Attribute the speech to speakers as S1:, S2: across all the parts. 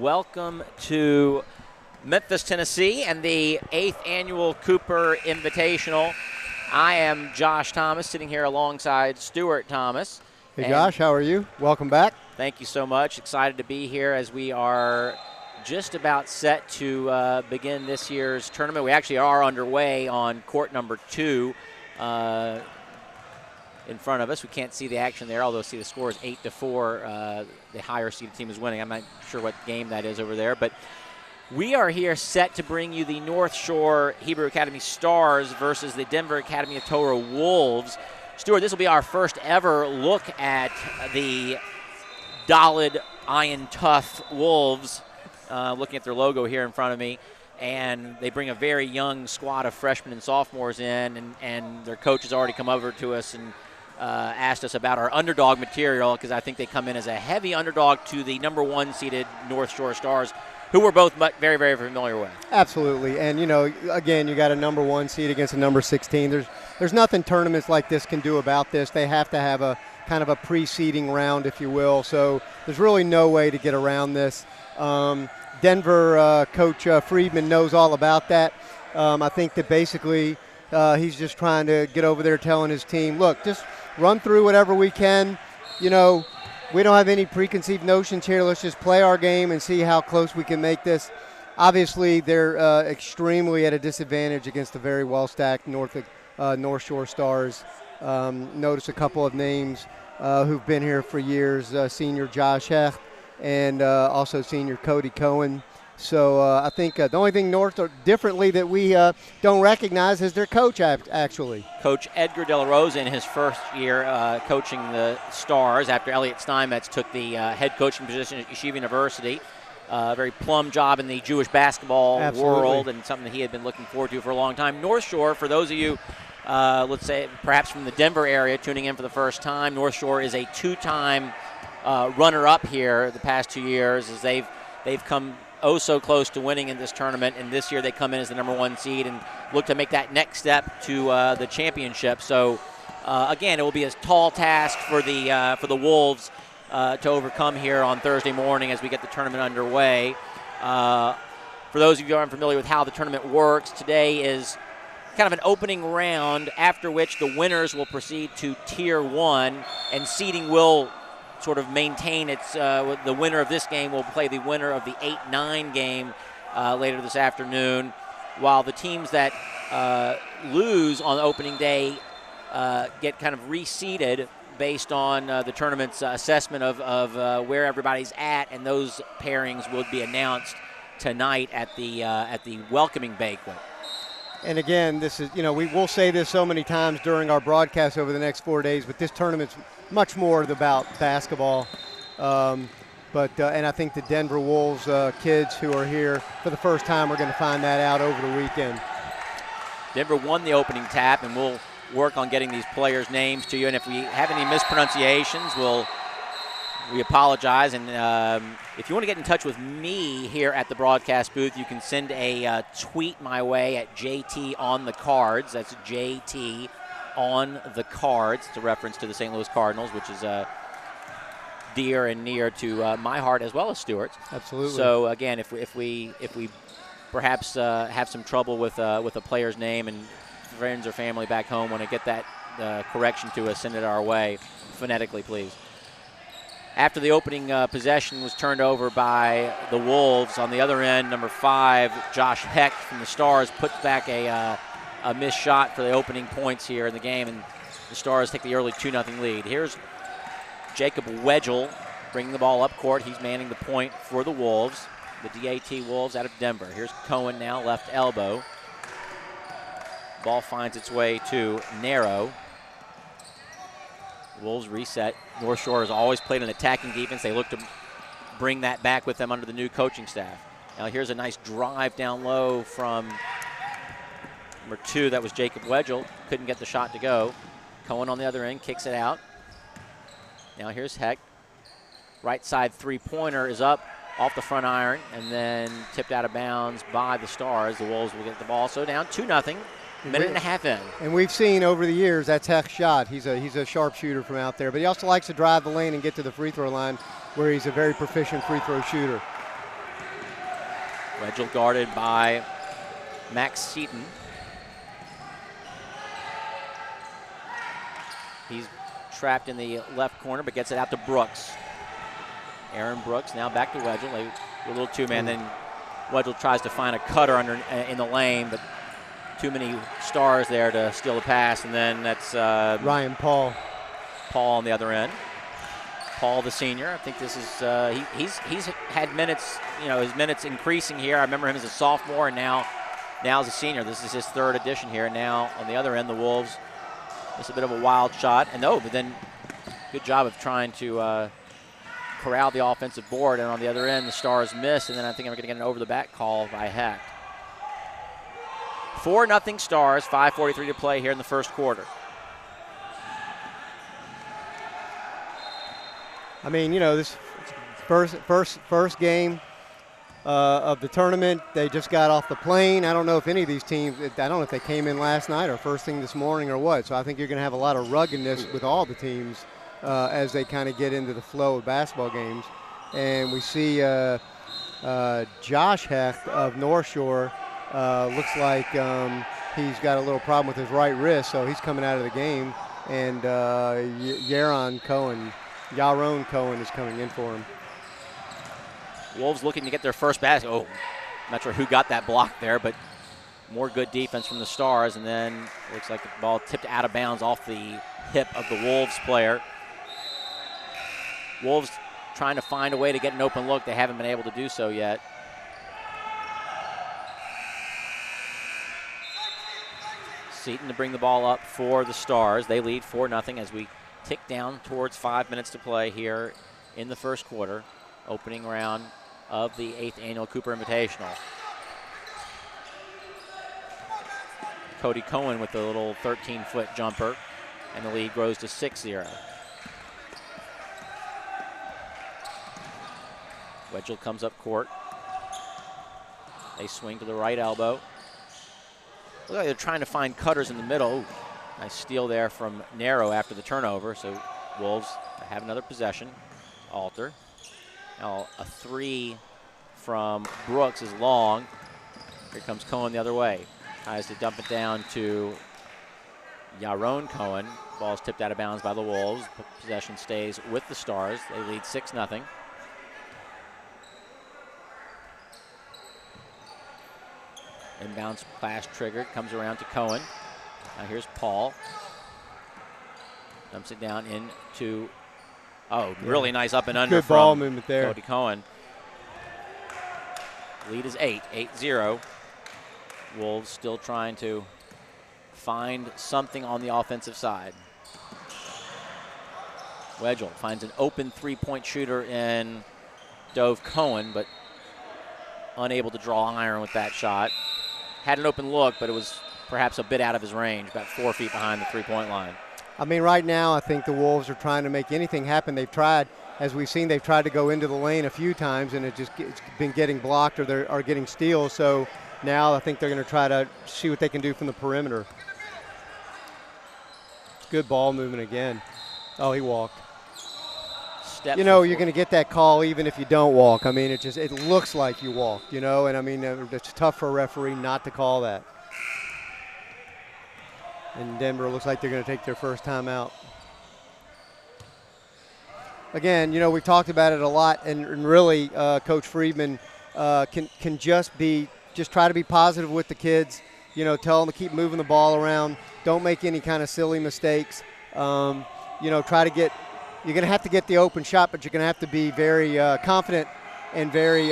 S1: welcome to Memphis, Tennessee, and the 8th Annual Cooper Invitational. I am Josh Thomas, sitting here alongside Stuart Thomas.
S2: Hey, Josh, how are you? Welcome back.
S1: Thank you so much. Excited to be here as we are just about set to begin this year's tournament. We actually are underway on court number 2 in front of us. We can't see the action there, although see the score is 8-4. The higher seeded team is winning. I'm not sure what game that is over there, but we are here set to bring you the North Shore Hebrew Academy Stars versus the Denver Academy of Torah Wolves. Stuart, this will be our first ever look at the Dalit Iron Tough Wolves, looking at their logo here in front of me. And they bring a very young squad of freshmen and sophomores in, and their coach has already come over to us and asked us about our underdog material, because I think they come in as a heavy underdog to the number 1 seeded North Shore Stars, who we're both very, very familiar with.
S2: Absolutely. And, you know, again, you got a number 1 seed against a number 16. There's nothing tournaments like this can do about this. They have to have a kind of a pre-seeding round, if you will. So there's really no way to get around this. Denver coach Friedman knows all about that. I think that basically he's just trying to get over there telling his team, look, just run through whatever we can. You know, we don't have any preconceived notions here. Let's just play our game and see how close we can make this. Obviously, they're extremely at a disadvantage against the very well-stacked North Shore Stars. Notice a couple of names who've been here for years, senior Josh Hecht and also senior Cody Cohen. So I think the only thing North differently that we don't recognize is their coach, actually.
S1: Coach Edgar De La Rosa in his first year coaching the Stars after Elliot Steinmetz took the head coaching position at Yeshiva University. Very plum job in the Jewish basketball world, and something that he had been looking forward to for a long time. North Shore, for those of you, let's say perhaps from the Denver area tuning in for the first time, North Shore is a 2-time runner-up here the past 2 years, as they've come so close to winning in this tournament, and this year they come in as the number 1 seed and look to make that next step to the championship. So again, it will be a tall task for the Wolves to overcome here on Thursday morning as we get the tournament underway. For those of you who aren't familiar with how the tournament works, today is kind of an opening round, after which the winners will proceed to Tier 1, and seeding will sort of maintain its the winner of this game will play the winner of the 8-9 game later this afternoon, while the teams that lose on opening day get kind of reseeded based on the tournament's assessment of where everybody's at, and those pairings will be announced tonight at the welcoming banquet.
S2: And again, this is, you know, we will say this so many times during our broadcast over the next 4 days, but this tournament's much more about basketball. And I think the Denver Wolves kids who are here for the first time are going to find that out over the weekend.
S1: Denver won the opening tap, and we'll work on getting these players' names to you. And if we have any mispronunciations, we apologize. And if you want to get in touch with me here at the broadcast booth, you can send a tweet my way at JT on the Cards. That's JT on the Cards. It's a reference to the St. Louis Cardinals, which is dear and near to my heart as well as Stuart's.
S2: Absolutely.
S1: So again, if we perhaps have some trouble with a player's name, and friends or family back home want to get that correction to us, send it our way phonetically, please. After the opening possession was turned over by the Wolves, on the other end, number 5, Josh Hecht from the Stars, puts back a missed shot for the opening points here in the game, and the Stars take the early 2-0 lead. Here's Jacob Wedgel bringing the ball up court. He's manning the point for the Wolves, the DAT Wolves out of Denver. Here's Cohen now, left elbow. Ball finds its way to Narrow. Wolves reset. North Shore has always played an attacking defense. They look to bring that back with them under the new coaching staff. Now here's a nice drive down low from number 2. That was Jacob Wedgel. Couldn't get the shot to go. Cohen on the other end kicks it out. Now here's Hecht. Right side three-pointer is up off the front iron and then tipped out of bounds by the Stars. The Wolves will get the ball. So down 2-0. Minute and a half in.
S2: And we've seen over the years that's Hecht's shot. He's a sharpshooter from out there, but he also likes to drive the lane and get to the free throw line, where he's a very proficient free throw shooter.
S1: Wedgel guarded by Max Seaton. He's trapped in the left corner, but gets it out to Brooks. Aaron Brooks now back to Wedgel. They a little two-man, then Wedgel tries to find a cutter in the lane, but too many stars there to steal the pass, and then that's
S2: Ryan Paul.
S1: Paul on the other end. Paul, the senior. I think this is he's had minutes. His minutes increasing here. I remember him as a sophomore, and now as a senior. This is his third edition here. And now on the other end, the Wolves. It's a bit of a wild shot, but then good job of trying to corral the offensive board. And on the other end, the Stars miss, and then I think I'm going to get an over-the-back call by Hecht. 4-0 Stars. 5:43 to play here in the first quarter.
S2: I mean, this first game of the tournament. They just got off the plane. I don't know if any of these teams, I don't know if they came in last night or first thing this morning or what. So I think you're going to have a lot of ruggedness with all the teams as they kind of get into the flow of basketball games. And we see Josh Hecht of North Shore looks like he's got a little problem with his right wrist, so he's coming out of the game. And Yaron Cohen is coming in for him.
S1: Wolves looking to get their first basket. Oh, not sure who got that block there, but more good defense from the Stars. And then looks like the ball tipped out of bounds off the hip of the Wolves player. Wolves trying to find a way to get an open look. They haven't been able to do so yet. Seaton to bring the ball up for the Stars. They lead 4-0 as we tick down towards 5 minutes to play here in the first quarter. Opening round of the 8th annual Cooper Invitational. Cody Cohen with a little 13-foot jumper, and the lead grows to 6-0. Wedgel comes up court. They swing to the right elbow. Look like they're trying to find cutters in the middle. Ooh, nice steal there from Narrow after the turnover. So Wolves have another possession. Alter. Now a three from Brooks is long. Here comes Cohen the other way. Tries to dump it down to Yaron Cohen. Ball's tipped out of bounds by the Wolves. Possession stays with the Stars. They lead 6-0. Inbounds pass triggered, comes around to Cohen. Now here's Paul. Dumps it down into, really nice up and under.
S2: Good ball movement there.
S1: Cody Cohen. Lead is 8-0. Wolves still trying to find something on the offensive side. Wedgel finds an open three-point shooter in Dove Cohen, but unable to draw iron with that shot. Had an open look, but it was perhaps a bit out of his range, about 4 feet behind the three-point line.
S2: I mean, right now I think the Wolves are trying to make anything happen. They've tried, as we've seen, they've tried to go into the lane a few times, and it's been getting blocked or they are getting steals. So now I think they're going to try to see what they can do from the perimeter. Good ball movement again. Oh, he walked. You're going to get that call even if you don't walk. I mean, it looks like you walked, and I mean, it's tough for a referee not to call that. And Denver looks like they're going to take their first time out. Again, we've talked about it a lot, and really, Coach Friedman can just try to be positive with the kids. Tell them to keep moving the ball around. Don't make any kind of silly mistakes. Try to get. You're going to have to get the open shot, but you're going to have to be very confident and very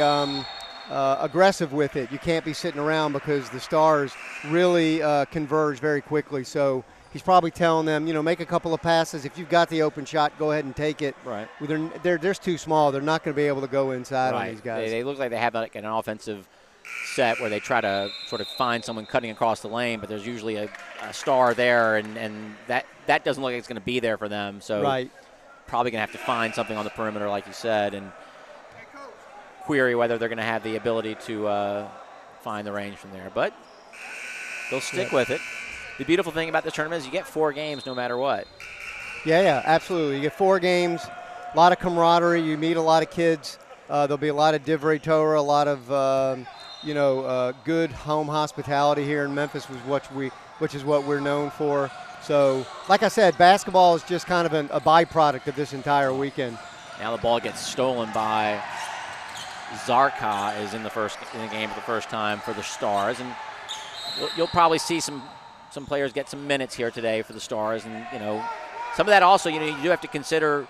S2: aggressive with it. You can't be sitting around because the Stars really converge very quickly. So he's probably telling them, make a couple of passes. If you've got the open shot, go ahead and take it.
S1: Right.
S2: They're just too small. They're not going to be able to go inside on these guys.
S1: They look like they have like an offensive set where they try to sort of find someone cutting across the lane, but there's usually a star there, and that doesn't look like it's going to be there for them. So
S2: right.
S1: Probably going to have to find something on the perimeter, like you said, and query whether they're going to have the ability to find the range from there. But they'll stick with it. The beautiful thing about this tournament is you get 4 games no matter what.
S2: Yeah, absolutely. You get 4 games, a lot of camaraderie. You meet a lot of kids. There'll be a lot of divrei Torah, a lot of good home hospitality here in Memphis, which is what we're known for. So, like I said, basketball is just kind of a byproduct of this entire weekend.
S1: Now the ball gets stolen by Zarka, is in the game for the first time for the Stars, and you'll probably see some players get some minutes here today for the Stars, and some of that also you do have to consider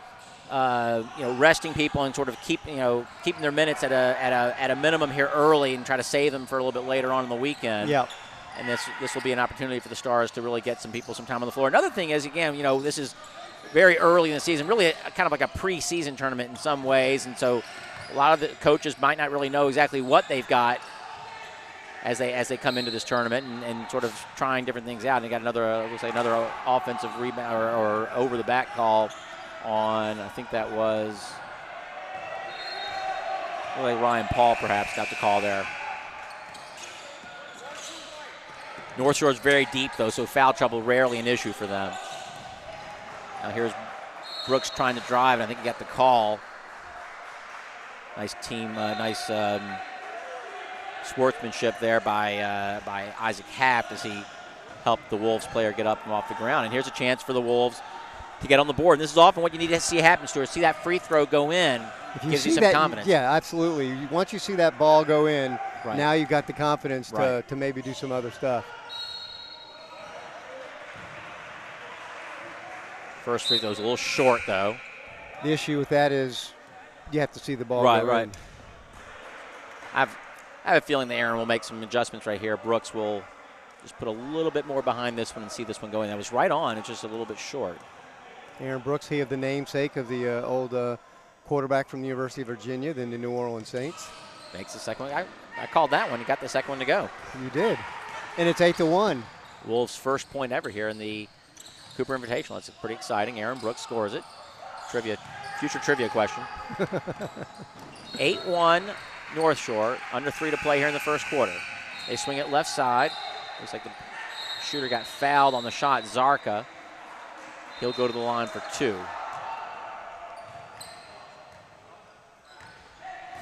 S1: resting people and sort of keeping their minutes at a minimum here early and try to save them for a little bit later on in the weekend.
S2: Yeah.
S1: And this will be an opportunity for the Stars to really get some people some time on the floor. Another thing is, again, this is very early in the season, really kind of like a preseason tournament in some ways, and so a lot of the coaches might not really know exactly what they've got as they come into this tournament and sort of trying different things out. And they got another offensive rebound or over the back call on, I think that was Ryan Paul perhaps got the call there. North Shore is very deep, though, so foul trouble rarely an issue for them. Now here's Brooks trying to drive, and I think he got the call. Nice team, sportsmanship there by Isaac Haft as he helped the Wolves player get up and off the ground. And here's a chance for the Wolves to get on the board. And this is often what you need to see happen, Stuart. See that free throw go in, gives you some confidence.
S2: Yeah, absolutely. Once you see that ball go in,
S1: right,
S2: now you've got the confidence to maybe do some other stuff.
S1: First free throw is a little short, though.
S2: The issue with that is you have to see the ball
S1: go
S2: in.
S1: Right. I have a feeling that Aaron will make some adjustments right here. Brooks will just put a little bit more behind this one and see this one going. That was right on. It's just a little bit short.
S2: Aaron Brooks, he of the namesake of the old quarterback from the University of Virginia, then the New Orleans Saints.
S1: Makes the second one. I called that one. He got the second one to go.
S2: You did. And it's 8-1.
S1: Wolves' first point ever here in the Cooper Invitational. That's pretty exciting. Aaron Brooks scores it. Future trivia question. 8-1 North Shore. Under 3 to play here in the first quarter. They swing it left side. Looks like the shooter got fouled on the shot. Zarka. He'll go to the line for 2.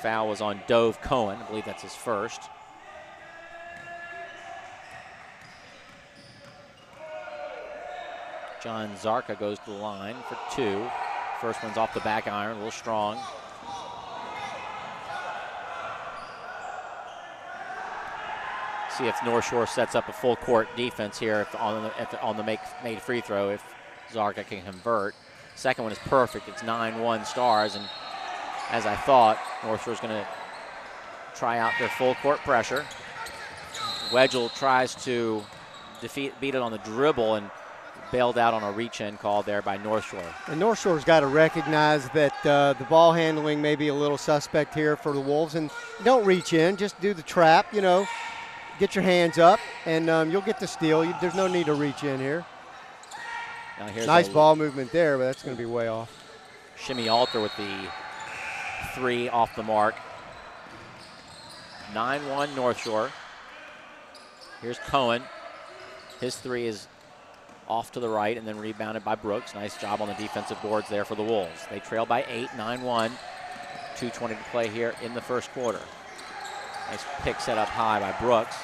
S1: Foul was on Dove Cohen. I believe that's his first. John Zarka goes to the line for 2. First one's off the back iron, a little strong. See if North Shore sets up a full court defense here on the made free throw if Zarka can convert. Second one is perfect. It's 9-1 Stars, and as I thought, North Shore's going to try out their full court pressure. Wedgel tries to beat it on the dribble and bailed out on a reach-in call there by North Shore.
S2: And North Shore's got to recognize that the ball handling may be a little suspect here for the Wolves, and don't reach in, just do the trap, get your hands up, and you'll get the steal. There's no need to reach in here.
S1: Now here's
S2: nice ball movement there, but that's going to be way off.
S1: Shimmy Alter with the 3 off the mark. 9-1 North Shore. Here's Cohen. His 3 is off to the right and then rebounded by Brooks. Nice job on the defensive boards there for the Wolves. They trail by 8, 9-1. 2:20 to play here in the first quarter. Nice pick set up high by Brooks.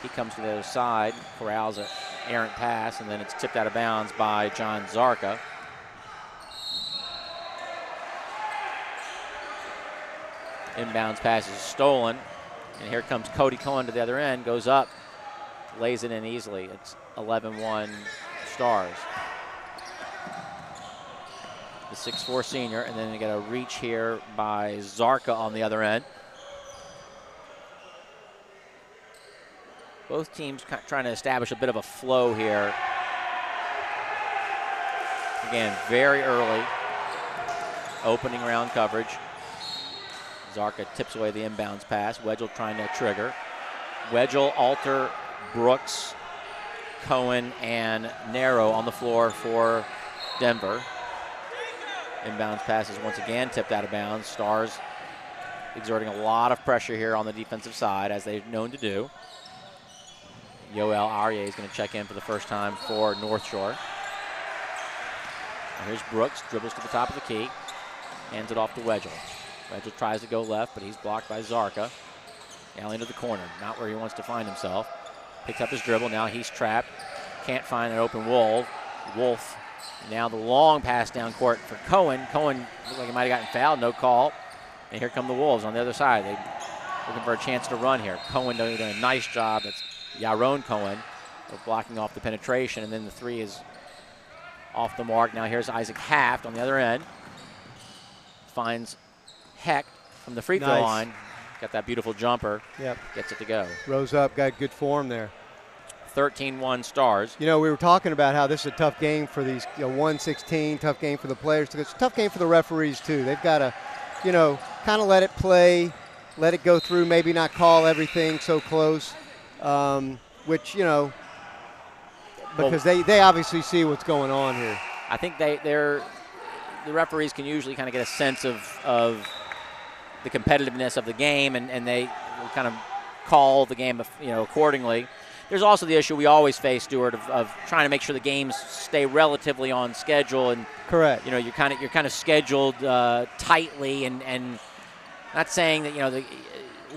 S1: He comes to the other side, corrals an errant pass, and then it's tipped out of bounds by John Zarka. Inbounds pass is stolen, and here comes Cody Cohen to the other end, goes up, lays it in easily. It's 11-1 Stars. The 6'4" senior, and then they get a reach here by Zarka on the other end. Both teams trying to establish a bit of a flow here. Again, very early opening round coverage. Zarka tips away the inbounds pass. Wedgel trying to trigger. Wedgel, Alter, Brooks, Cohen, and Narrow on the floor for Denver. Inbounds pass is once again tipped out of bounds. Stars exerting a lot of pressure here on the defensive side, as they've known to do. Yoel Aryeh is going to check in for the first time for North Shore. Now here's Brooks, dribbles to the top of the key, hands it off to Wedgel. Wedgel tries to go left, but he's blocked by Zarka. Now into the corner, not where he wants to find himself. Picks up his dribble. Now he's trapped. Can't find an open Wolf. Now the long pass down court for Cohen. Cohen looked like he might have gotten fouled. No call. And here come the Wolves on the other side. They're looking for a chance to run here. Cohen doing a nice job. That's Yaron Cohen of blocking off the penetration. And then the three is off the mark. Now here's Isaac Haft on the other end. Finds Hecht from the free throw line. Got that beautiful jumper.
S2: Yep.
S1: Gets it to go.
S2: Rose up, got good form there.
S1: 13-1 Stars.
S2: You know, we were talking about how this is a tough game for these 116, tough game for the players. It's a tough game for the referees, too. They've got to, kind of let it play, let it go through, maybe not call everything so close, which, because they obviously see what's going on here.
S1: I think the referees can usually kind of get a sense of the competitiveness of the game, and they will kind of call the game, accordingly. There's also the issue we always face, Stuart, of trying to make sure the games stay relatively on schedule. And
S2: correct.
S1: You're kind of scheduled tightly, and not saying that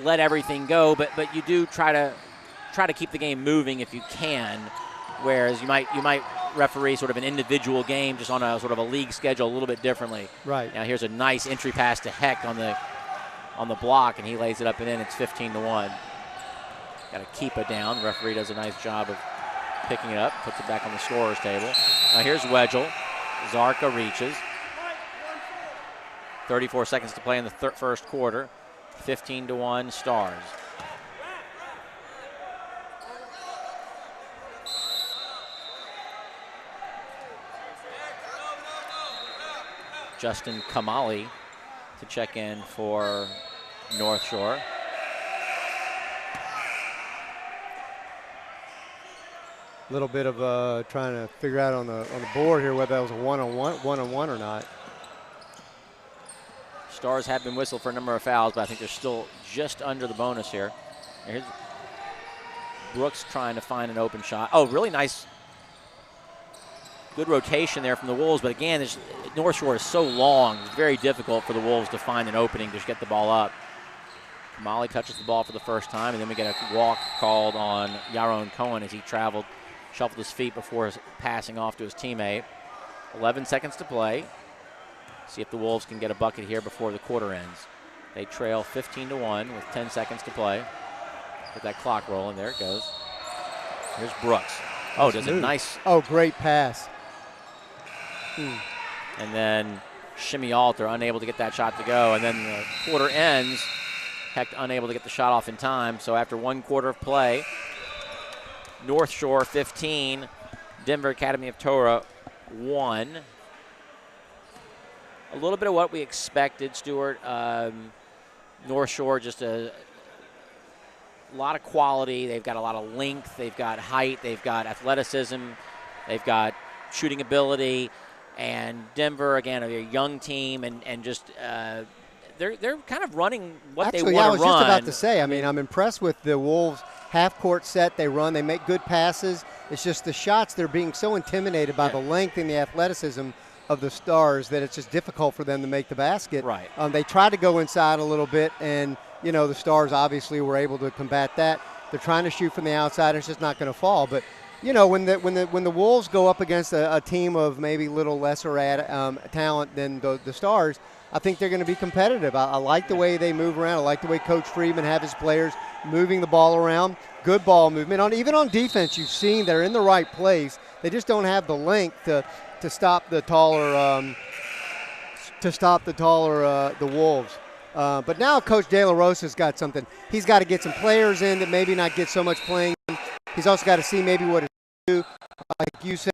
S1: let everything go, but you do try to keep the game moving if you can. Whereas you might referee sort of an individual game just on a sort of a league schedule a little bit differently.
S2: Right.
S1: Now here's a nice entry pass to Hecht on the block, and he lays it up and in. It's 15-1. Got to keep it down. The referee does a nice job of picking it up, puts it back on the scorer's table. Now here's Wedgel. Zarka reaches. 34 seconds to play in the first quarter. 15-1 Stars. Justin Kamali to check in for North Shore.
S2: A little bit of trying to figure out on the board here whether that was a one-on-one or not.
S1: Stars have been whistled for a number of fouls, but I think they're still just under the bonus here. Here's Brooks trying to find an open shot. Oh, really nice, good rotation there from the Wolves. But again, North Shore is so long, it's very difficult for the Wolves to find an opening to get the ball up. Kamali touches the ball for the first time, and then we get a walk called on Yaron Cohen as he shuffled his feet before passing off to his teammate. 11 seconds to play. See if the Wolves can get a bucket here before the quarter ends. They trail 15-1 with 10 seconds to play. Get that clock rolling. There it goes. Here's Brooks. Oh, does a nice.
S2: Oh, great pass.
S1: And then Shimmy Alter unable to get that shot to go. And then the quarter ends. Hecht unable to get the shot off in time. So after one quarter of play, North Shore 15, Denver Academy of Torah 1. A little bit of what we expected, Stuart. North Shore just a lot of quality. They've got a lot of length. They've got height. They've got athleticism. They've got shooting ability. And Denver, again, a young team, and just they're kind of running what they want to run.
S2: I was just about to say, I'm impressed with the Wolves half-court set they run. They make good passes. It's just the shots, they're being so intimidated by the length and the athleticism of the Stars that it's just difficult for them to make the basket.
S1: Right.
S2: They try to go inside a little bit, and, the Stars obviously were able to combat that. They're trying to shoot from the outside, and it's just not going to fall. But, when the Wolves go up against a team of maybe little lesser talent than the Stars, I think they're going to be competitive. I like the way they move around. I like the way Coach Friedman have his players moving the ball around. Good ball movement. Even on defense, you've seen they're in the right place. They just don't have the length to stop the taller the Wolves. But now Coach De La Rosa's got something. He's got to get some players in that maybe not get so much playing. He's also got to see maybe what to do. Like you said,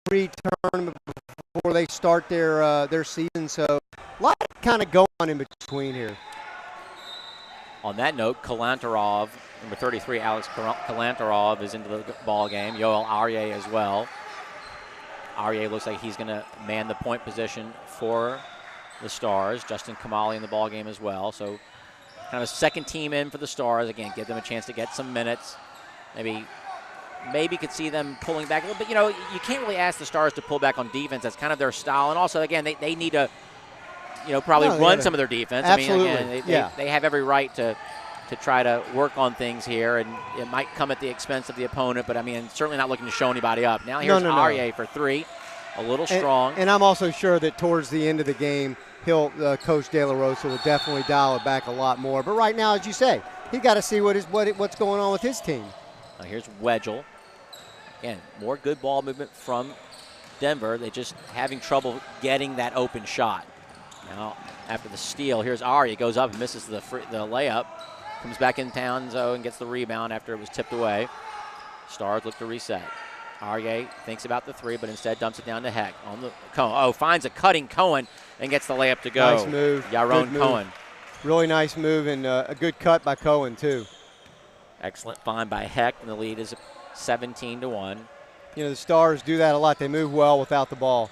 S2: pre-tournament before they start their season. So a lot kind of going on in between here.
S1: On that note, Kalantarov, number 33, Alex Kalantarov is into the ball game. Yoel Aryeh as well. Aryeh looks like he's going to man the point position for the Stars. Justin Kamali in the ball game as well. So kind of a second team in for the Stars. Again, give them a chance to get some minutes. Maybe could see them pulling back a little bit. You can't really ask the Stars to pull back on defense. That's kind of their style. And also, again, they need to, probably run some of their defense.
S2: Absolutely.
S1: They have every right to to try to work on things here, and it might come at the expense of the opponent, but I mean, certainly not looking to show anybody up. Now here's Aryeh for three, a little strong.
S2: And I'm also sure that towards the end of the game, Coach De La Rosa will definitely dial it back a lot more. But right now, as you say, he's got to see what's going on with his team.
S1: Now here's Wedgel. Again, more good ball movement from Denver. They're just having trouble getting that open shot. Now, after the steal, here's Aryeh. Goes up and misses the layup. Comes back in town zone and gets the rebound after it was tipped away. Stars look to reset. Aryeh thinks about the three, but instead dumps it down to Heck on the Cohen. Oh, finds a cutting Cohen and gets the layup to go.
S2: Nice move.
S1: Yaron Cohen.
S2: Really nice move and a good cut by Cohen too.
S1: Excellent find by Heck, and the lead is 17-1.
S2: You know, the Stars do that a lot. They move well without the ball.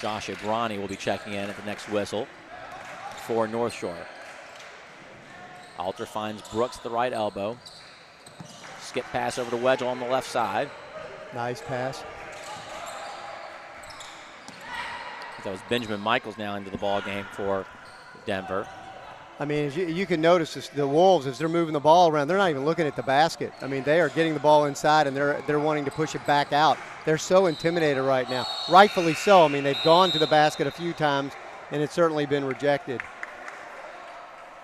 S1: Josh Ebrani will be checking in at the next whistle for North Shore. Alter finds Brooks at the right elbow. Skip pass over to Wedgel on the left side.
S2: Nice pass.
S1: That was Benjamin Michaels now into the ball game for Denver.
S2: I mean, as you can notice, the Wolves, as they're moving the ball around, they're not even looking at the basket. I mean, they are getting the ball inside, and they're wanting to push it back out. They're so intimidated right now. Rightfully so. I mean, they've gone to the basket a few times, and it's certainly been rejected.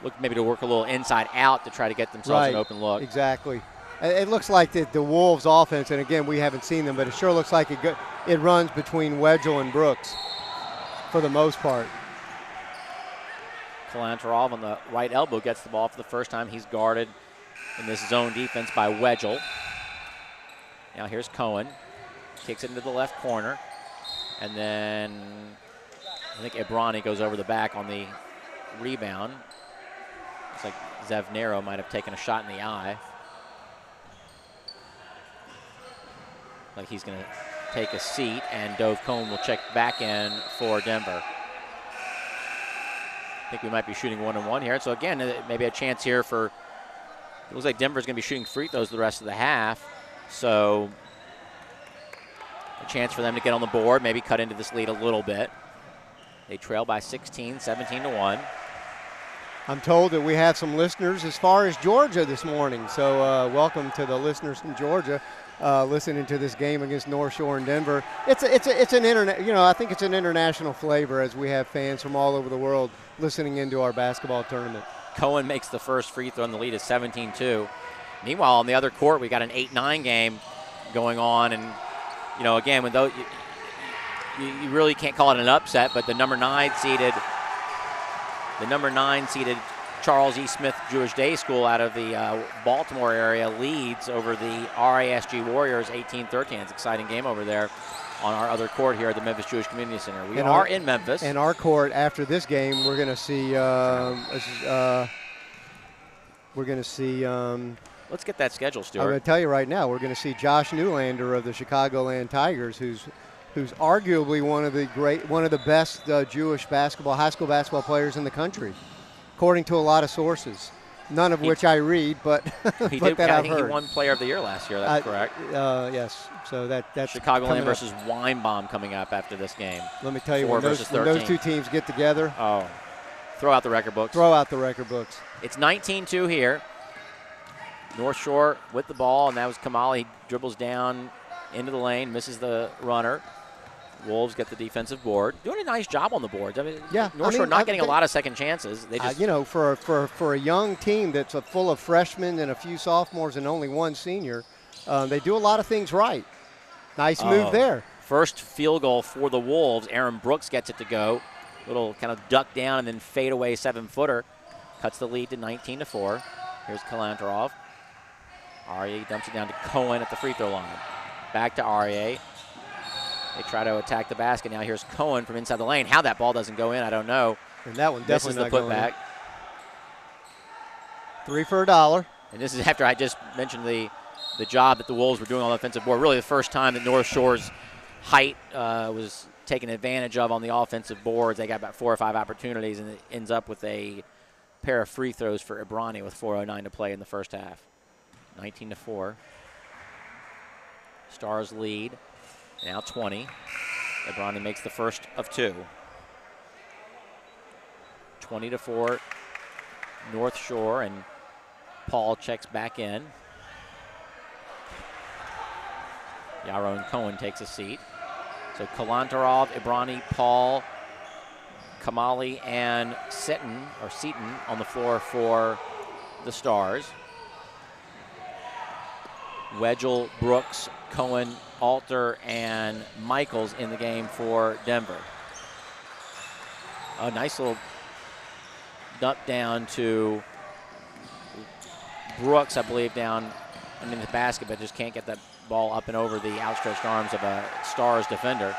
S1: Look maybe to work a little inside out to try to get themselves an open look.
S2: Exactly. It looks like the Wolves' offense, and again, we haven't seen them, but it sure looks like it runs between Wedgel and Brooks for the most part.
S1: Kalantarov on the right elbow gets the ball for the first time. He's guarded in this zone defense by Wedgel. Now here's Cohen. Kicks it into the left corner. And then I think Ebrani goes over the back on the rebound. Looks like Zev Nero might have taken a shot in the eye. Like he's going to take a seat, and Dove Cohen will check back in for Denver. I think we might be shooting 1-on-1 here. So again, maybe a chance here for, it looks like Denver's going to be shooting free throws the rest of the half. So a chance for them to get on the board, maybe cut into this lead a little bit. They trail by 16, 17-1.
S2: I'm told that we have some listeners as far as Georgia this morning. So welcome to the listeners from Georgia listening to this game against North Shore and Denver. It's an I think it's an international flavor as we have fans from all over the world listening into our basketball tournament.
S1: Cohen makes the first free throw, and the lead is 17-2. Meanwhile, on the other court, we got an 8-9 game going on, and again, with those, you really can't call it an upset, but the number 9 seeded Charles E. Smith Jewish Day School out of the Baltimore area leads over the RASG Warriors 18-13. It's an exciting game over there on our other court here at the Memphis Jewish Community Center. We are in Memphis.
S2: And our court, after this game, we're going to see
S1: let's get that schedule, Stuart.
S2: I'm going to tell you right now, we're going to see Josh Newlander of the Chicagoland Tigers, who's arguably one of the best Jewish high school basketball players in the country, according to a lot of sources, none of which I read, but
S1: he
S2: but
S1: did.
S2: that
S1: I
S2: I've
S1: think
S2: heard.
S1: He won Player of the Year last year. That's correct.
S2: Yes. So that's
S1: Chicagoland versus Weinbaum coming up after this game.
S2: Let me tell you, when those two teams get together,
S1: throw out the record books.
S2: Throw out the record books.
S1: It's 19-2 here. North Shore with the ball, and that was Kamali. He dribbles down into the lane, misses the runner. Wolves get the defensive board. Doing a nice job on the boards. I mean, North Shore not getting a lot of second chances. They just,
S2: for a young team that's full of freshmen and a few sophomores and only one senior, they do a lot of things right. Nice move there.
S1: First field goal for the Wolves. Aaron Brooks gets it to go. Little kind of duck down and then fade away 7-footer. Cuts the lead to 19-4. Here's Kalantarov. Aryeh dumps it down to Cohen at the free throw line. Back to Aryeh. They try to attack the basket. Now here's Cohen from inside the lane. How that ball doesn't go in, I don't know.
S2: And that one definitely not going in.
S1: Misses the putback.
S2: 3 for $1.
S1: And this is after I just mentioned the job that the Wolves were doing on the offensive board. Really the first time that North Shore's height was taken advantage of on the offensive boards. They got about 4 or 5 opportunities, and it ends up with a pair of free throws for Ebrani with 4:09 to play in the first half. 19-4. Stars lead. Now 20. Ebrani makes the first of 2. 20-4 North Shore, and Paul checks back in. Yaron Cohen takes a seat. So Kalantarov, Ibrani, Paul, Kamali, and Seton on the floor for the Stars. Wedgel, Brooks, Cohen, Alter, and Michaels in the game for Denver. A nice little dump down to Brooks, I believe, down in the basket, but just can't get that ball up and over the outstretched arms of a Stars defender.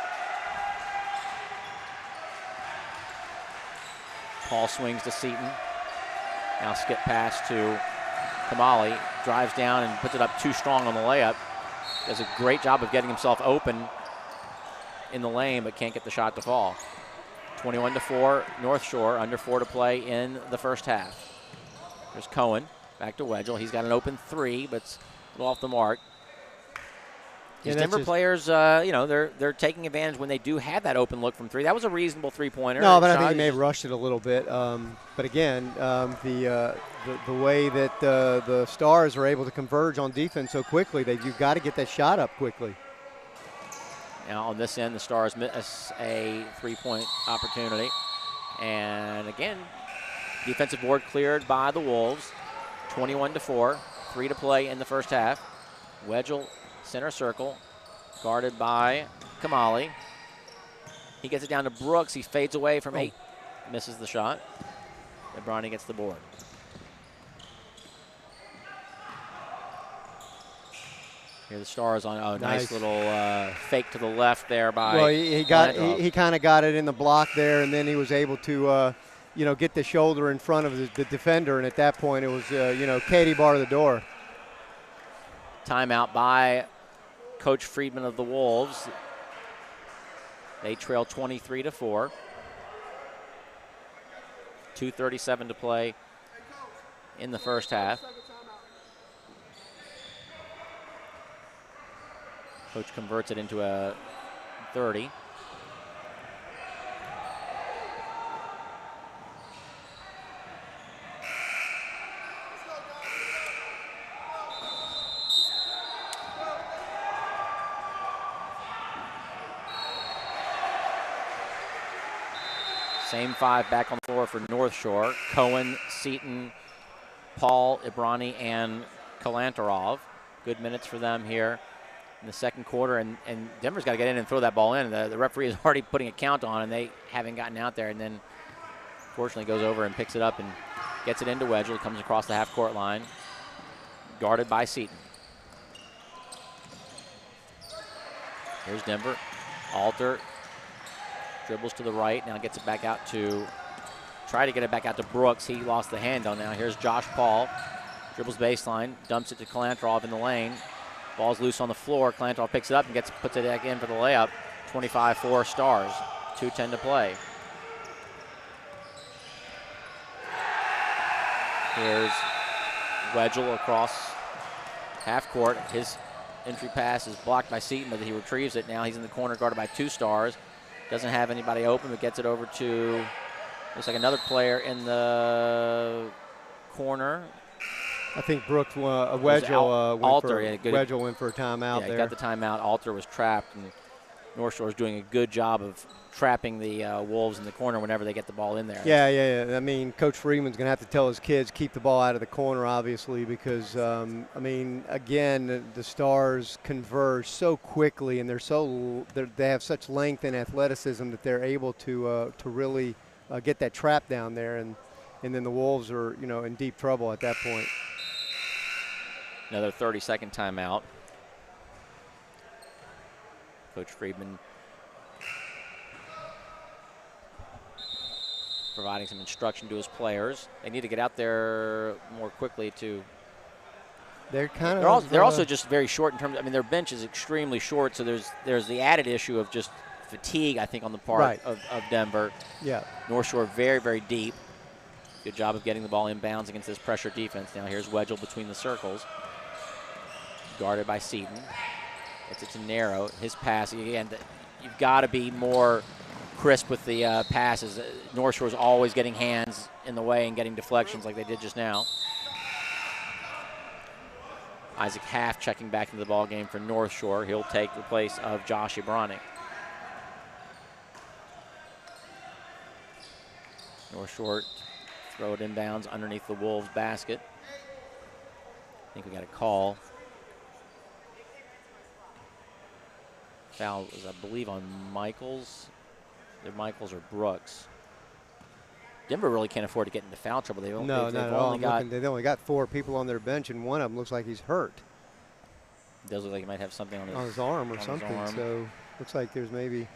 S1: Paul swings to Seton. Now skip pass to Kamali. Drives down and puts it up too strong on the layup. Does a great job of getting himself open in the lane, but can't get the shot to fall. 21-4, North Shore, under 4 to play in the first half. There's Cohen, back to Wedgel. He's got an open 3, but it's a little off the mark. These Denver players, they're taking advantage when they do have that open look from 3. That was a reasonable three-pointer.
S2: No, but I think he may have rushed it a little bit. But again, the way that the Stars are able to converge on defense so quickly, you've got to get that shot up quickly.
S1: Now on this end, the Stars miss a three-point opportunity. And again, defensive board cleared by the Wolves. 21-4, 3 to play in the first half. Wedgel, center circle, guarded by Kamali. He gets it down to Brooks. He fades away from 8, misses the shot. Ibrani gets the board. Here the Stars on a nice little fake to the left there by.
S2: Well, he kind of got it in the block there, and then he was able to get the shoulder in front of the defender, and at that point it was Katie bar the door.
S1: Timeout by Coach Friedman of the Wolves. They trail 23-4. 2:37 to play in the first half. Coach converts it into a 30. Same 5 back on the floor for North Shore. Cohen, Seton, Paul, Ibrani, and Kalantarov. Good minutes for them here in the second quarter. And Denver's got to get in and throw that ball in. The referee is already putting a count on, and they haven't gotten out there. And then, fortunately, goes over and picks it up and gets it into Wedgel. It comes across the half-court line, guarded by Seton. Here's Denver. Alter dribbles to the right, now gets it back out to, try to get it back out to Brooks. He lost the handle now. Here's Josh Paul, dribbles baseline, dumps it to Kalantarov in the lane. Ball's loose on the floor. Kalantarov picks it up and puts it back in for the layup. 25-4 Stars, 2:10 to play. Here's Wedgel across half court. His entry pass is blocked by Seton, but he retrieves it. Now he's in the corner guarded by 2 Stars. Doesn't have anybody open, but gets it over to, looks like another player in the corner.
S2: I think Brooks, Wedgel went for a timeout there.
S1: Yeah, he got the timeout. Alter was trapped, and North Shore is doing a good job of trapping the Wolves in the corner whenever they get the ball in there.
S2: Yeah. I mean, Coach Freeman's going to have to tell his kids keep the ball out of the corner, obviously, because, again, the Stars converge so quickly, and they have such length and athleticism that they're able to really get that trap down there, and then the Wolves are, in deep trouble at that point.
S1: Another 30-second timeout. Coach Friedman providing some instruction to his players. They need to get out there more quickly to. They're also just very short in terms. Their bench is extremely short, so there's the added issue of just fatigue, I think, on the part of Denver.
S2: Yeah. North
S1: Shore very, very deep. Good job of getting the ball inbounds against this pressure defense. Now here's Wedgel between the circles, guarded by Seton. It's a narrow. His pass again. You've got to be more crisp with the passes. North Shore's always getting hands in the way and getting deflections like they did just now. Isaac Half checking back into the ball game for North Shore. He'll take the place of Josh Ibrani. North Shore throw it inbounds underneath the Wolves basket. I think we got a call. Foul was, I believe, on Michaels. Either Michaels or Brooks. Denver really can't afford to get into foul trouble. They've
S2: only got 4 people on their bench, and one of them looks like he's hurt.
S1: It does look like he might have something on
S2: his arm or something. So looks like there's maybe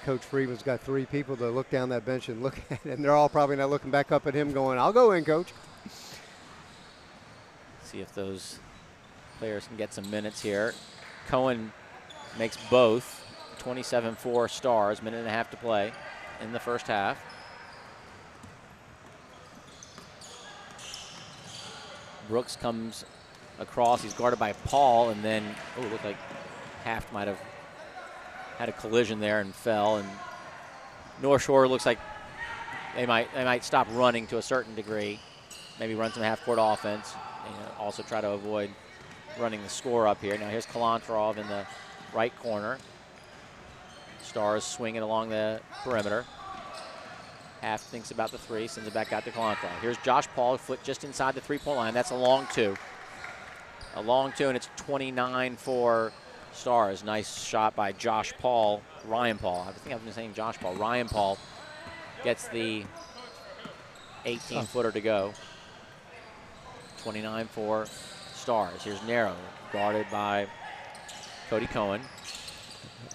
S2: Coach Freeman's got 3 people to look down that bench and look at it, and they're all probably not looking back up at him going, "I'll go in, Coach."
S1: See if those players can get some minutes here. Cohen makes both. 27-4 Stars, minute and a half to play in the first half. Brooks comes across. He's guarded by Paul, and then, it looked like Haft might have had a collision there and fell. And North Shore looks like they might stop running to a certain degree, maybe run some half-court offense, and also try to avoid running the score up here. Now here's Kalantarov in the right corner. Stars swinging along the perimeter. Half thinks about the 3, sends it back out to Kalantarov. Here's Josh Paul, flick just inside the 3-point line. That's a long 2. A long 2, and it's 29-4 Stars. Nice shot by Josh Paul, Ryan Paul. I think I've been saying Josh Paul. Ryan Paul gets the 18-footer to go. 29-4 Stars. Here's Narrow, guarded by Cody Cohen.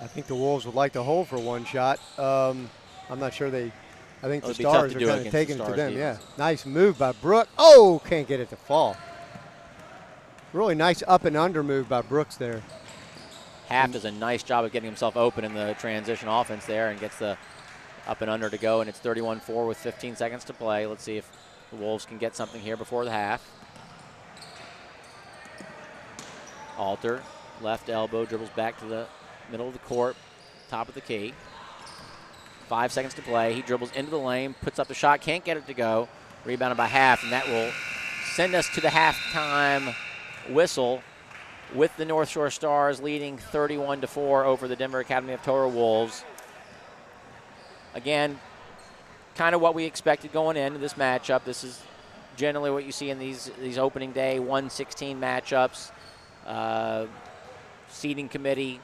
S2: I think the Wolves would like to hold for one shot. I'm not sure I think the Stars are kind of taking it to them. Yeah, nice move by Brooks. Oh, can't get it to fall. Really nice up and under move by Brooks there.
S1: Half does a nice job of getting himself open in the transition offense there and gets the up and under to go, and it's 31-4 with 15 seconds to play. Let's see if the Wolves can get something here before the half. Alter, left elbow, dribbles back to the middle of the court, top of the key. 5 seconds to play. He dribbles into the lane, puts up the shot, can't get it to go. Rebounded by Half, and that will send us to the halftime whistle with the North Shore Stars leading 31-4 over the Denver Academy of Torah Wolves. Again, kind of what we expected going into this matchup. This is generally what you see in these opening day 1-16 matchups. Seeding committee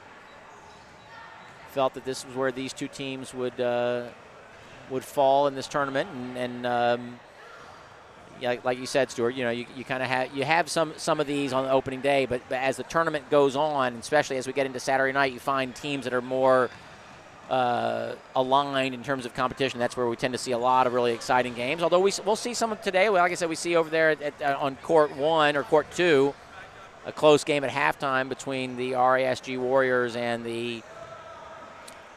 S1: felt that this was where these two teams would fall in this tournament, and yeah, like you said, Stuart, you kind of have some of these on the opening day, but as the tournament goes on, especially as we get into Saturday night, you find teams that are more aligned in terms of competition. That's where we tend to see a lot of really exciting games. Although we'll see some of today. Well, like I said, we see over there on court 1 or court 2 a close game at halftime between the RASG Warriors and the.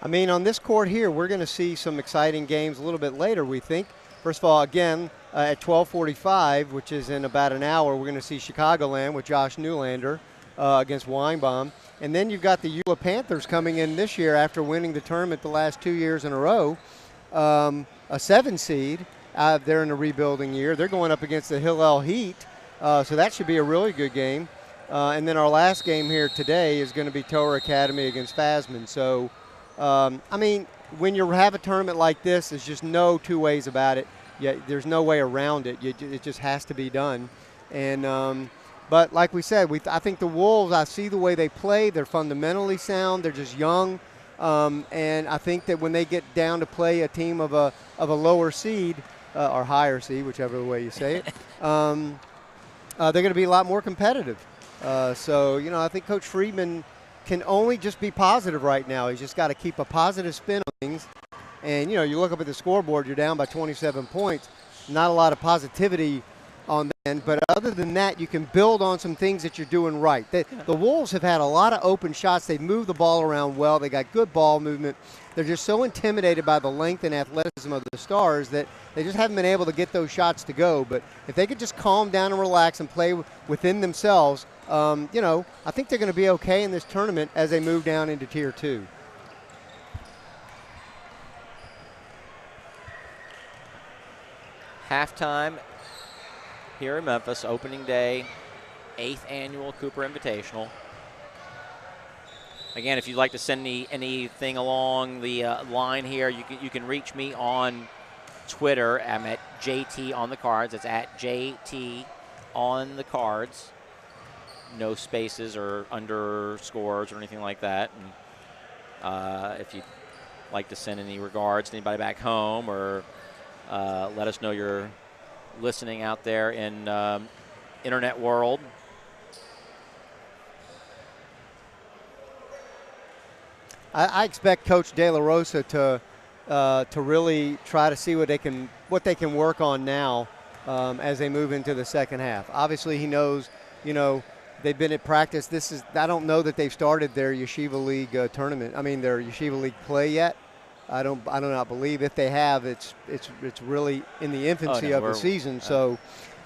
S2: I mean, on this court here, we're going to see some exciting games a little bit later, we think. First of all, again, at 12:45, which is in about an hour, we're going to see Chicagoland with Josh Newlander against Weinbaum. And then you've got the Eula Panthers coming in this year after winning the tournament the last 2 years in a row. A 7 seed. They're in a rebuilding year. They're going up against the Hillel Heat. So that should be a really good game. And then our last game here today is going to be Torah Academy against Fasman. So, I mean, when you have a tournament like this, there's just no two ways about it. There's no way around it. It just has to be done. And but like we said, I think the Wolves, I see the way they play. They're fundamentally sound. They're just young. And I think that when they get down to play a team of a lower seed or higher seed, whichever way you say it, they're going to be a lot more competitive. So, I think Coach Friedman can only just be positive right now. He's just got to keep a positive spin on things. And, you look up at the scoreboard, you're down by 27 points. Not a lot of positivity on the end. But other than that, you can build on some things that you're doing right. The Wolves have had a lot of open shots. They've moved the ball around well. They got good ball movement. They're just so intimidated by the length and athleticism of the Stars that they just haven't been able to get those shots to go. But if they could just calm down and relax and play within themselves, I think they're going to be okay in this tournament as they move down into Tier 2.
S1: halftime here in Memphis, opening day, 8th annual Cooper Invitational. Again, if you'd like to send me anything along the line here, you can reach me on Twitter. I'm at JT on the cards. It's at JT on the cards. No spaces or underscores or anything like that. And if you'd like to send any regards to anybody back home, or let us know you're listening out there in internet world.
S2: I expect Coach De La Rosa to really try to see what they can work on now as they move into the second half. Obviously, he knows, they've been at practice. I don't know that they've started their Yeshiva League tournament. I mean, their Yeshiva League play yet. I do not believe. If they have, it's really in the infancy of the season. So,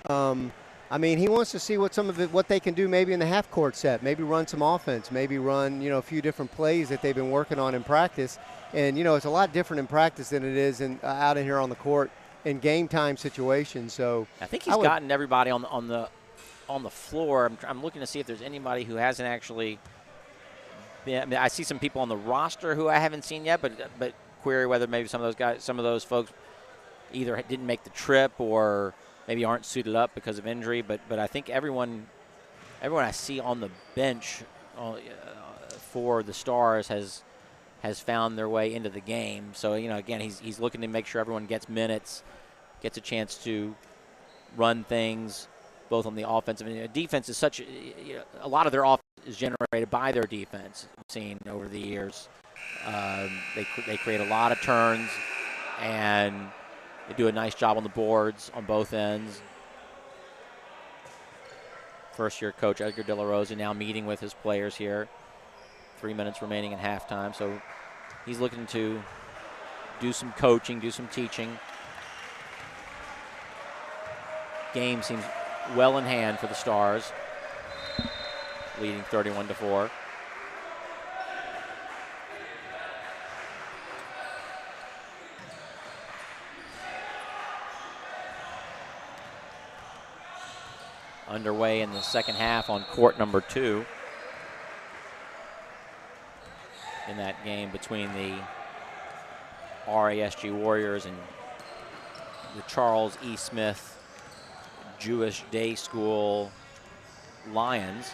S2: he wants to see what they can do maybe in the half court set. Maybe run some offense. Maybe run a few different plays that they've been working on in practice. And it's a lot different in practice than it is out in here on the court in game time situations. So
S1: I think he's gotten everybody on the floor. I'm looking to see if there's anybody who hasn't actually been. I see some people on the roster who I haven't seen yet, but query whether maybe some of those folks either didn't make the trip or maybe aren't suited up because of injury. But I think everyone I see on the bench for the Stars has found their way into the game. So again, he's looking to make sure everyone gets minutes, gets a chance to run things, both on the offensive and defense. Is such a lot of their offense is generated by their defense. We've seen over the years, they create a lot of turns, and they do a nice job on the boards on both ends. First-year coach Edgar De La Rosa now meeting with his players here. 3 minutes remaining in halftime, so he's looking to do some coaching, do some teaching. Game seems well in hand for the Stars, leading 31-4. Underway in the second half on court number 2 in that game between the RASG Warriors and the Charles E. Smith Jewish Day School Lions.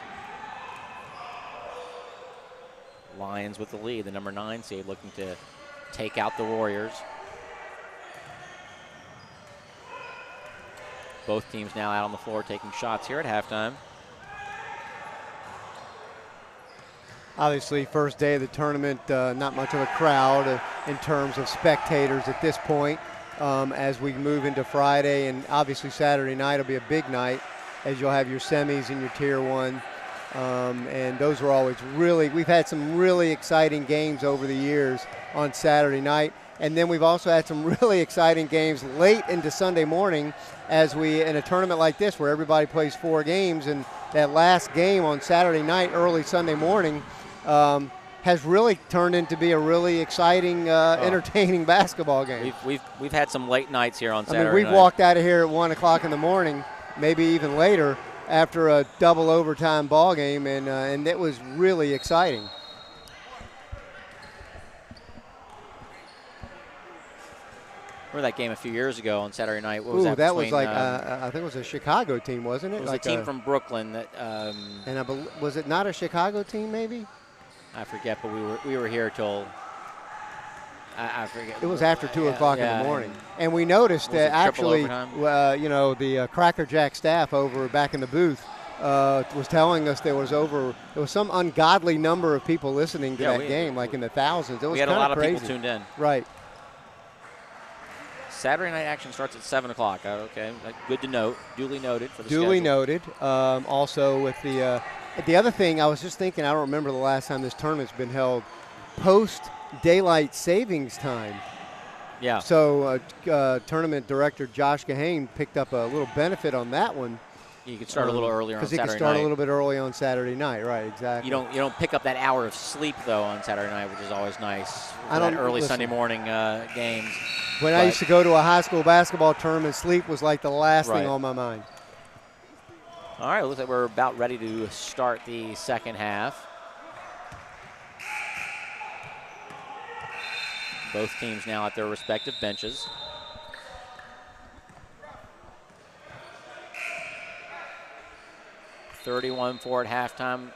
S1: Lions with the lead, the number 9 seed, looking to take out the Warriors. Both teams now out on the floor taking shots here at halftime.
S2: Obviously, first day of the tournament, not much of a crowd in terms of spectators at this point. As we move into Friday, and obviously Saturday night will be a big night, as you'll have your semis and your Tier 1. And those are always we've had some really exciting games over the years on Saturday night. And then we've also had some really exciting games late into Sunday morning in a tournament like this where everybody plays 4 games, and that last game on Saturday night, early Sunday morning, has really turned into be a really exciting, entertaining basketball game.
S1: We've had some late nights here on Saturday
S2: we've
S1: night.
S2: walked out of here at 1 o'clock in the morning, maybe even later, after a double overtime ball game, and it was really exciting.
S1: Remember that game a few years ago on Saturday night? What was that?
S2: That was like I think it was a Chicago team, wasn't it?
S1: It was
S2: like
S1: a team from Brooklyn that.
S2: And was it not a Chicago team? Maybe.
S1: I forget, but we were here till. I forget.
S2: It was after 2 o'clock in the morning, and we noticed that actually, the Cracker Jack staff over back in the booth was telling us there was some ungodly number of people listening to that game, like in the thousands. It was
S1: we had a lot of
S2: crazy.
S1: people tuned in.
S2: Right.
S1: Saturday night action starts at 7 o'clock. Okay, good to note. Duly noted for the
S2: Duly
S1: schedule.
S2: noted. Also with the other thing, I was just thinking, I don't remember the last time this tournament's been held post daylight savings time.
S1: Yeah.
S2: So tournament director Josh Gahane picked up a little benefit on that one
S1: You can start a little earlier on Saturday night.
S2: Because he can start a little bit early on Saturday night, right? Exactly.
S1: You don't pick up that hour of sleep though on Saturday night, which is always nice.
S2: I don't
S1: early
S2: listen,
S1: Sunday morning games.
S2: When I used to go to a high school basketball tournament, sleep was like the last thing on my mind.
S1: All right, looks like we're about ready to start the second half. Both teams now at their respective benches. .31 at halftime.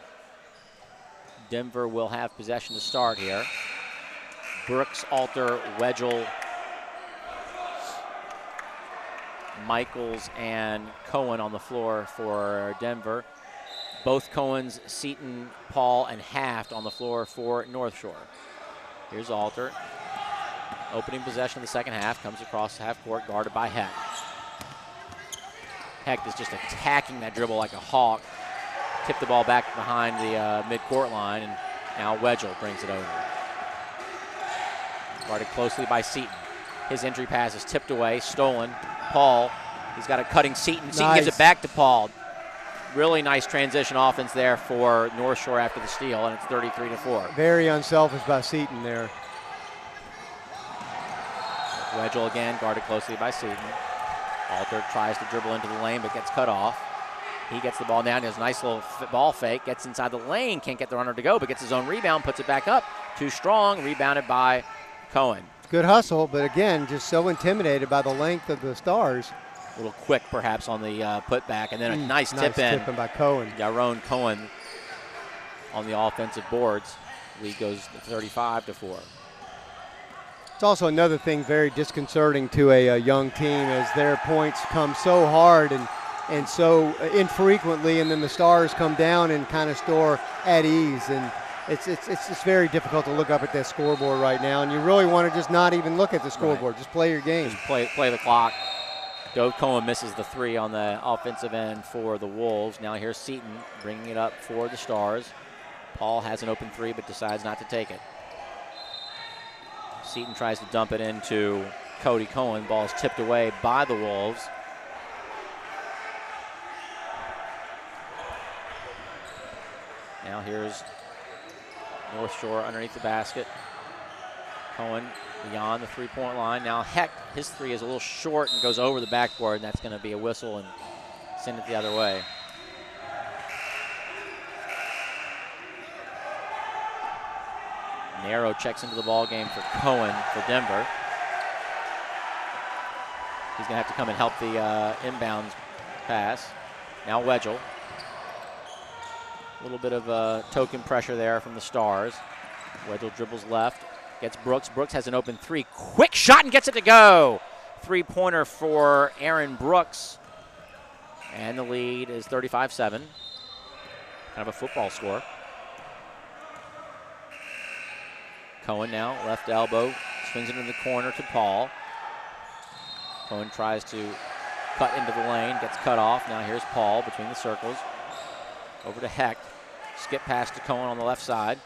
S1: Denver will have possession to start here. Brooks, Alter, Wedgel, Michaels, and Cohen on the floor for Denver. Both Cohens, Seton, Paul, and Haft on the floor for North Shore. Here's Alter. Opening possession of the second half, comes across half court, guarded by Hecht. Hecht is just attacking that dribble like a hawk. Tipped the ball back behind the mid-court line, and now Wedgel brings it over. Guarded closely by Seton. His entry pass is tipped away, stolen. Paul, he's got a cutting Seton. Seton gives it back to Paul. Really nice transition offense there for North Shore after the steal, and it's 33-4.
S2: Very unselfish by Seton there.
S1: Wedgel again, guarded closely by Seton. Alter tries to dribble into the lane, but gets cut off. He gets the ball down, he has a nice little ball fake, gets inside the lane, can't get the runner to go, but gets his own rebound, puts it back up. Too strong, rebounded by Cohen.
S2: Good hustle, but again, just so intimidated by the length of the Stars.
S1: A little quick, perhaps, on the putback, and then a nice tip in.
S2: Tip in by Cohen.
S1: Yaron Cohen on the offensive boards. Lead goes 35-4.
S2: It's also another thing very disconcerting to a young team as their points come so hard and so infrequently, and then the Stars come down and kind of score at ease. And it's just very difficult to look up at that scoreboard right now, and you really want to just not even look at the scoreboard. Right. Just play your game.
S1: Just play the clock. Dove Cohen misses the three on the offensive end for the Wolves. Now here's Seton bringing it up for the Stars. Paul has an open three but decides not to take it. Seton tries to dump it into Cody Cohen. Ball is tipped away by the Wolves. Now here's North Shore underneath the basket. Cohen beyond the three-point line. Now Hecht, his three is a little short and goes over the backboard, and that's going to be a whistle and send it the other way. Narrow checks into the ball game for Cohen for Denver. He's going to have to come and help the inbounds pass. Now Wedgel. A little bit of token pressure there from the Stars. Wedgel dribbles left, gets Brooks. Brooks has an open three. Quick shot and gets it to go. Three-pointer for Aaron Brooks. And the lead is 35-7. Kind of a football score. Cohen now, left elbow, swings it in the corner to Paul. Cohen tries to cut into the lane, gets cut off. Now here's Paul between the circles. Over to Hecht. Skip pass to Cohen on the left side.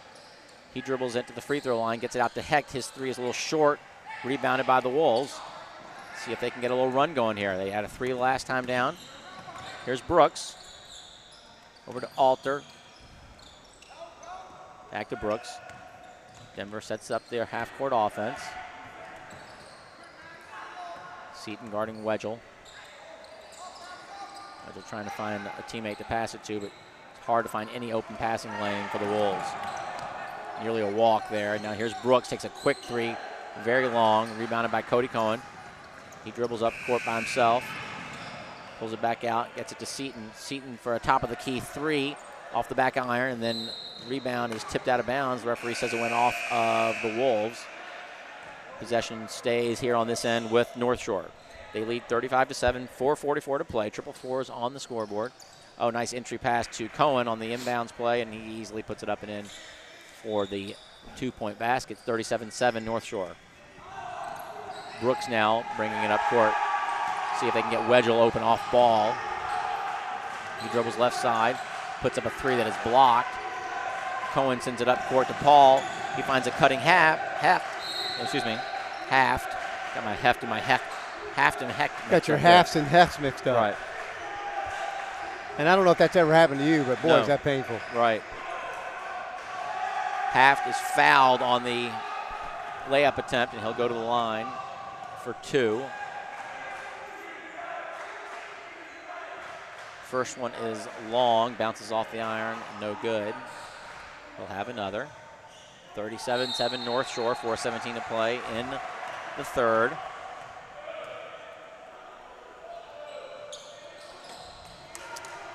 S1: He dribbles into the free throw line, gets it out to Hecht. His three is a little short, rebounded by the Wolves. See if they can get a little run going here. They had a three last time down. Here's Brooks. Over to Alter. Back to Brooks. Denver sets up their half-court offense. Seton guarding Wedgel. Wedgel trying to find a teammate to pass it to, but it's hard to find any open passing lane for the Wolves. Nearly a walk there. Now here's Brooks, takes a quick three, very long, rebounded by Cody Cohen. He dribbles up court by himself, pulls it back out, gets it to Seton. Seton for a top-of-the-key three off the back iron, and then rebound is tipped out of bounds. The referee says it went off of the Wolves. Possession stays here on this end with North Shore. They lead 35-7, 4:44 to play. Triple fours on the scoreboard. Oh, nice entry pass to Cohen on the inbounds play, and he easily puts it up and in for the two-point basket. 37-7 North Shore. Brooks now bringing it up court. See if they can get Wedgel open off ball. He dribbles left side, puts up a three that is blocked. Cohen sends it up court to Paul. He finds a cutting Haft. Got my Heft and my Hecht. Haft and Hecht.
S2: Got your Hafts and Hefts mixed up.
S1: Right.
S2: And I don't know if that's ever happened to you, but boy,
S1: No.
S2: is that painful.
S1: Right. Haft is fouled on the layup attempt, and he'll go to the line for 2. First one is long, bounces off the iron, no good. He'll have another. 37-7 North Shore, 4:17 to play in the third.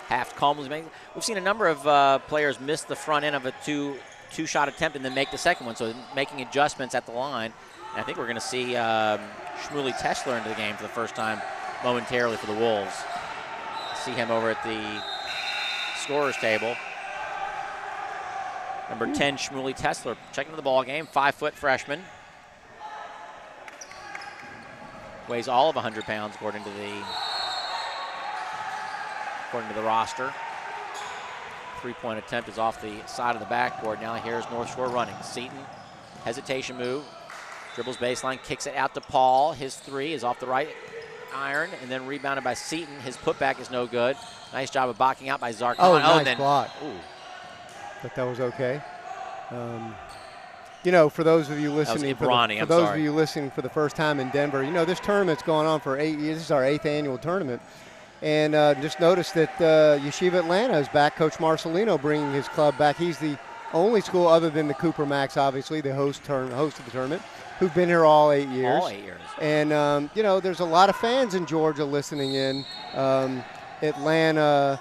S1: Haft calmly makes. We've seen a number of players miss the front end of a two-shot attempt and then make the second one, so making adjustments at the line. And I think we're going to see Shmuley Tesler into the game for the first time momentarily for the Wolves. See him over at the scorer's table. Number 10, Shmuley Tesler, checking into the ball game. 5-foot freshman. Weighs all of 100 pounds according to the roster. 3-point attempt is off the side of the backboard. Now here's North Shore running. Seton, hesitation move. Dribbles baseline, kicks it out to Paul. His 3 is off the right iron and then rebounded by Seton. His putback is no good. Nice job of blocking out by Zarkon.
S2: Oh, nice block. But that was okay. You know, for those of you listening, for those of you listening for the first time in Denver, you know, this tournament's going on for 8 years. This is our 8th annual tournament. And just noticed that Yeshiva Atlanta is back. Coach Marcelino bringing his club back. He's the only school other than the Cooper Max, obviously, the host of the tournament, who've been here all 8 years.
S1: All 8 years.
S2: And, you know, there's a lot of fans in Georgia listening in. Atlanta,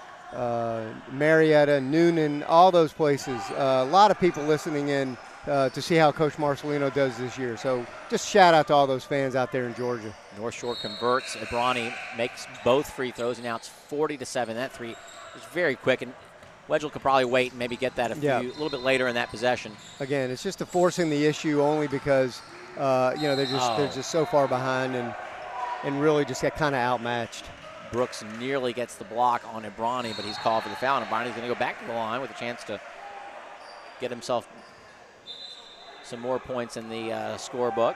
S2: Marietta, Noonan, all those places. A lot of people listening in to see how Coach Marcelino does this year. So just shout out to all those fans out there in Georgia.
S1: North Shore converts. Ibrani makes both free throws, and now it's 40-7. That 3 is very quick, and Wedgel could probably wait and maybe get that a little bit later in that possession. Again,
S2: it's just forcing the issue only because you know, they're just so far behind and really just got kind of outmatched.
S1: Brooks nearly gets the block on Ibrani, but he's called for the foul, and Ibrani's going to go back to the line with a chance to get himself some more points in the scorebook.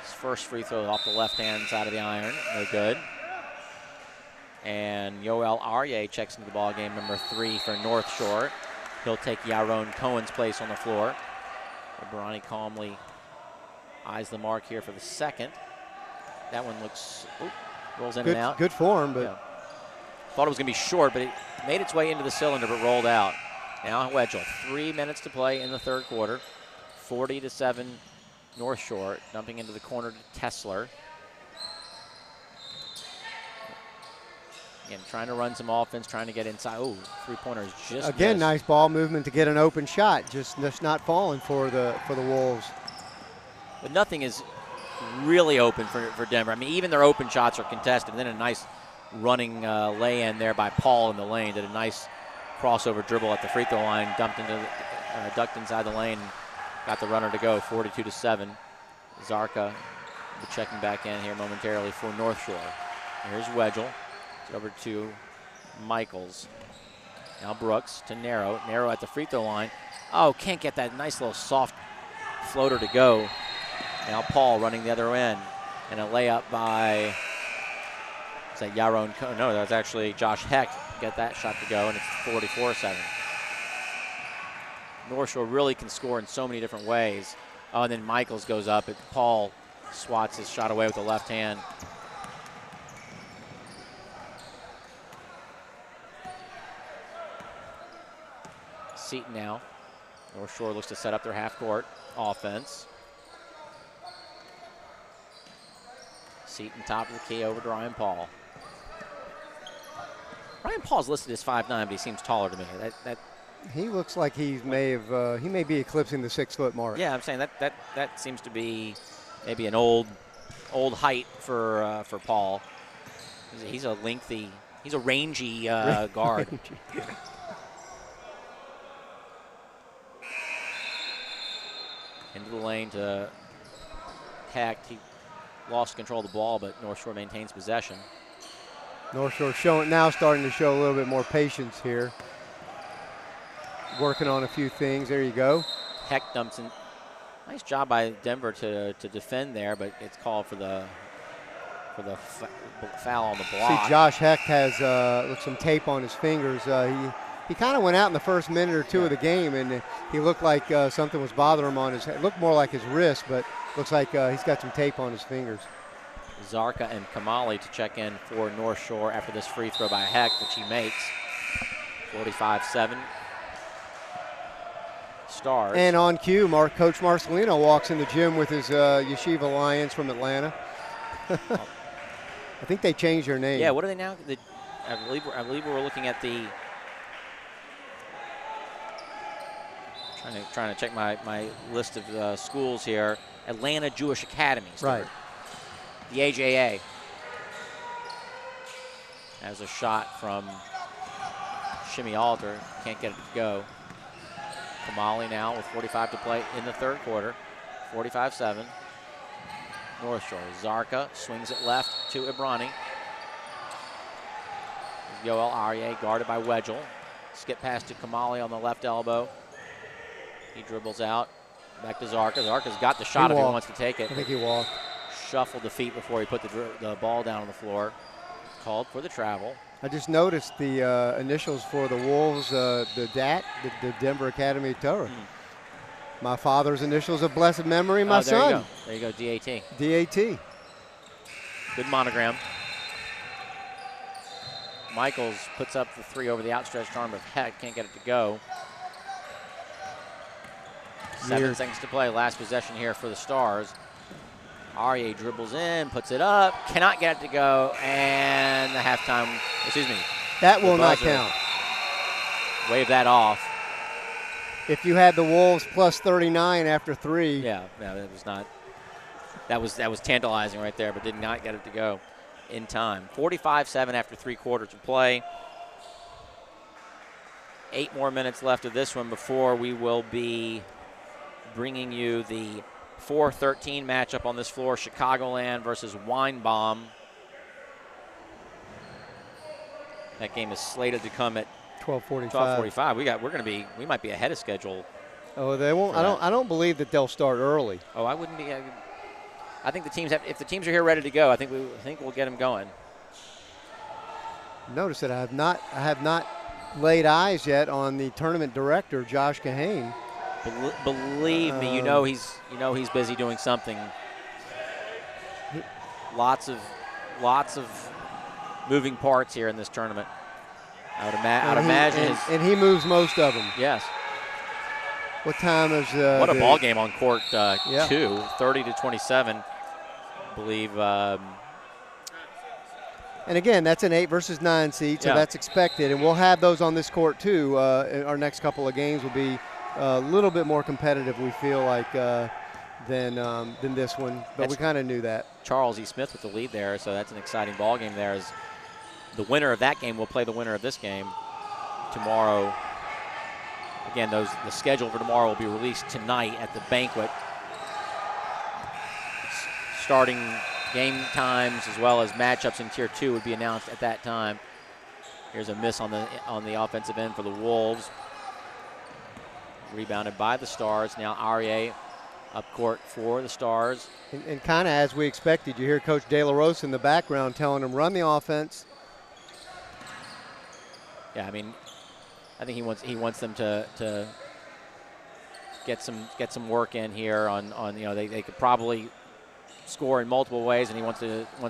S1: His first free throw off the left-hand side of the iron, no good. And Yoel Aryeh checks into the ball game, number 3 for North Shore. He'll take Yaron Cohen's place on the floor. Ibrani calmly eyes the mark here for the second. That one rolls in and out.
S2: Good form, but
S1: thought it was going to be short, but it made its way into the cylinder, but rolled out. Now Wedgel, 3 minutes to play in the third quarter. 40-7 North Shore, dumping into the corner to Tesler. Again, trying to run some offense, trying to get inside. Oh, three-pointer is just
S2: again
S1: missed.
S2: Nice ball movement to get an open shot. Just not falling for the Wolves.
S1: But nothing is really open for Denver. I mean, even their open shots are contested. And then a nice running lay-in there by Paul in the lane. Did a nice crossover dribble at the free throw line, ducked inside the lane, got the runner to go. 42-7. Zarka will be checking back in here momentarily for North Shore. Here's Wedgel. Over to Michaels. Now Brooks to Narrow. Narrow at the free throw line. Oh, can't get that nice little soft floater to go. Now Paul running the other end. And a layup by, is that Yaron? No, that was actually Josh Heck. Get that shot to go, and it's 44-7. North Shore really can score in so many different ways. Oh, and then Michaels goes up. Paul swats his shot away with the left hand. Seton now. North Shore looks to set up their half-court offense. Seton top of the key over to Ryan Paul. Ryan Paul's listed as 5'9", but he seems taller to me.
S2: He looks like he may be eclipsing the 6-foot mark.
S1: Yeah, I'm saying that seems to be maybe an old height for Paul. He's a rangy guard. Into the lane to Hecht. He lost control of the ball, but North Shore maintains possession.
S2: North Shore starting to show a little bit more patience here. Working on a few things. There you go.
S1: Hecht dumps in. Nice job by Denver to defend there, but it's called for the for the foul on the block.
S2: See, Josh Hecht has some tape on his fingers. He kind of went out in the first minute or two of the game, and he looked like something was bothering him on his head. It looked more like his wrist, but looks like he's got some tape on his fingers.
S1: Zarka and Kamali to check in for North Shore after this free throw by Hecht, which he makes. 45-7. Stars.
S2: And on cue, Coach Marcelino walks in the gym with his Yeshiva Lions from Atlanta. I think they changed their name.
S1: Yeah, what are they now? I believe we're looking at the. Trying to check my list of schools here. Atlanta Jewish Academy.
S2: Right.
S1: The AJA. Has a shot from Shimmy Alter. Can't get it to go. Kamali now with 45 to play in the third quarter. 45-7. North Shore. Zarka swings it left to Ibrani. Yoel Aryeh guarded by Wedgel. Skip pass to Kamali on the left elbow. He dribbles out. Back to Zarka. Zarka's got the shot if he wants to take it.
S2: I think he walked.
S1: Shuffled the feet before he put the ball down on the floor. Called for the travel.
S2: I just noticed the initials for the Wolves, the DAT, the Denver Academy of Torah. My father's initials of blessed memory, my son.
S1: There you go, DAT.
S2: DAT.
S1: Good monogram. Michaels puts up the three over the outstretched arm of Hecht. Can't get it to go. 7 seconds to play. Last possession here for the Stars. Aryeh dribbles in, puts it up, cannot get it to go, and the halftime,
S2: That will not count.
S1: Wave that off.
S2: If you had the Wolves plus 39 after 3.
S1: Yeah, that was not. That was tantalizing right there, but did not get it to go in time. 45-7 after 3 quarters of play. 8 more minutes left of this one before we will be bringing you the 4-13 matchup on this floor, Chicagoland versus Weinbaum. That game is slated to come at
S2: 12:45.
S1: We might be ahead of schedule.
S2: Oh, they won't. I don't believe that they'll start early.
S1: Oh, I wouldn't be. I think the teams if the teams are here ready to go, I think we'll get them going.
S2: Notice that I have not laid eyes yet on the tournament director, Josh Kahane.
S1: Believe me, you know he's busy doing something. Lots of moving parts here in this tournament. I'd imagine
S2: and he moves most of them.
S1: Yes.
S2: What time is
S1: what a ball game on court 2, 30-27, I believe.
S2: And again, that's an 8 versus 9 seed, so that's expected, and we'll have those on this court too. Our next couple of games will be a little bit more competitive, we feel like, than this one, but we kind of knew that.
S1: Charles E. Smith with the lead there, so that's an exciting ball game there. As the winner of that game will play the winner of this game tomorrow. Again, the schedule for tomorrow will be released tonight at the banquet. Starting game times as well as matchups in Tier 2 would be announced at that time. Here's a miss on the offensive end for the Wolves. Rebounded by the Stars. Now Aryeh up court for the Stars.
S2: And kind of as we expected, you hear Coach De La Rosa in the background telling them run the offense.
S1: Yeah, I mean, I think he wants them to get some work in here on they could probably score in multiple ways, and he wants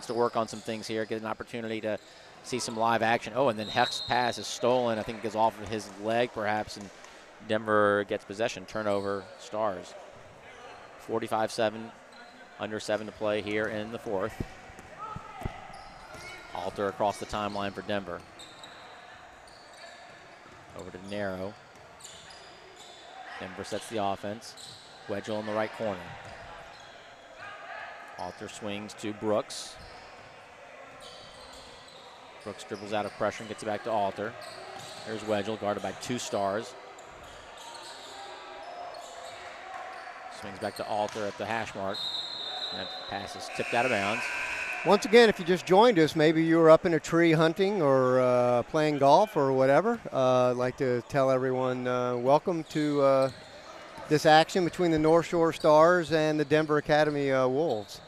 S1: to work on some things here, get an opportunity to see some live action. Oh, and then Hecht's pass is stolen. I think it goes off of his leg perhaps, and Denver gets possession. Turnover, Stars. 45-7, under 7 to play here in the fourth. Alter across the timeline for Denver. Over to Narrow. Denver sets the offense. Wedgel in the right corner. Alter swings to Brooks. Brooks dribbles out of pressure and gets it back to Alter. There's Wedgel, guarded by 2 Stars. Swings back to Alter at the hash mark. That pass is tipped out of bounds.
S2: Once again, if you just joined us, maybe you were up in a tree hunting or playing golf or whatever, I'd like to tell everyone welcome to this action between the North Shore Stars and the Denver Academy Wolves.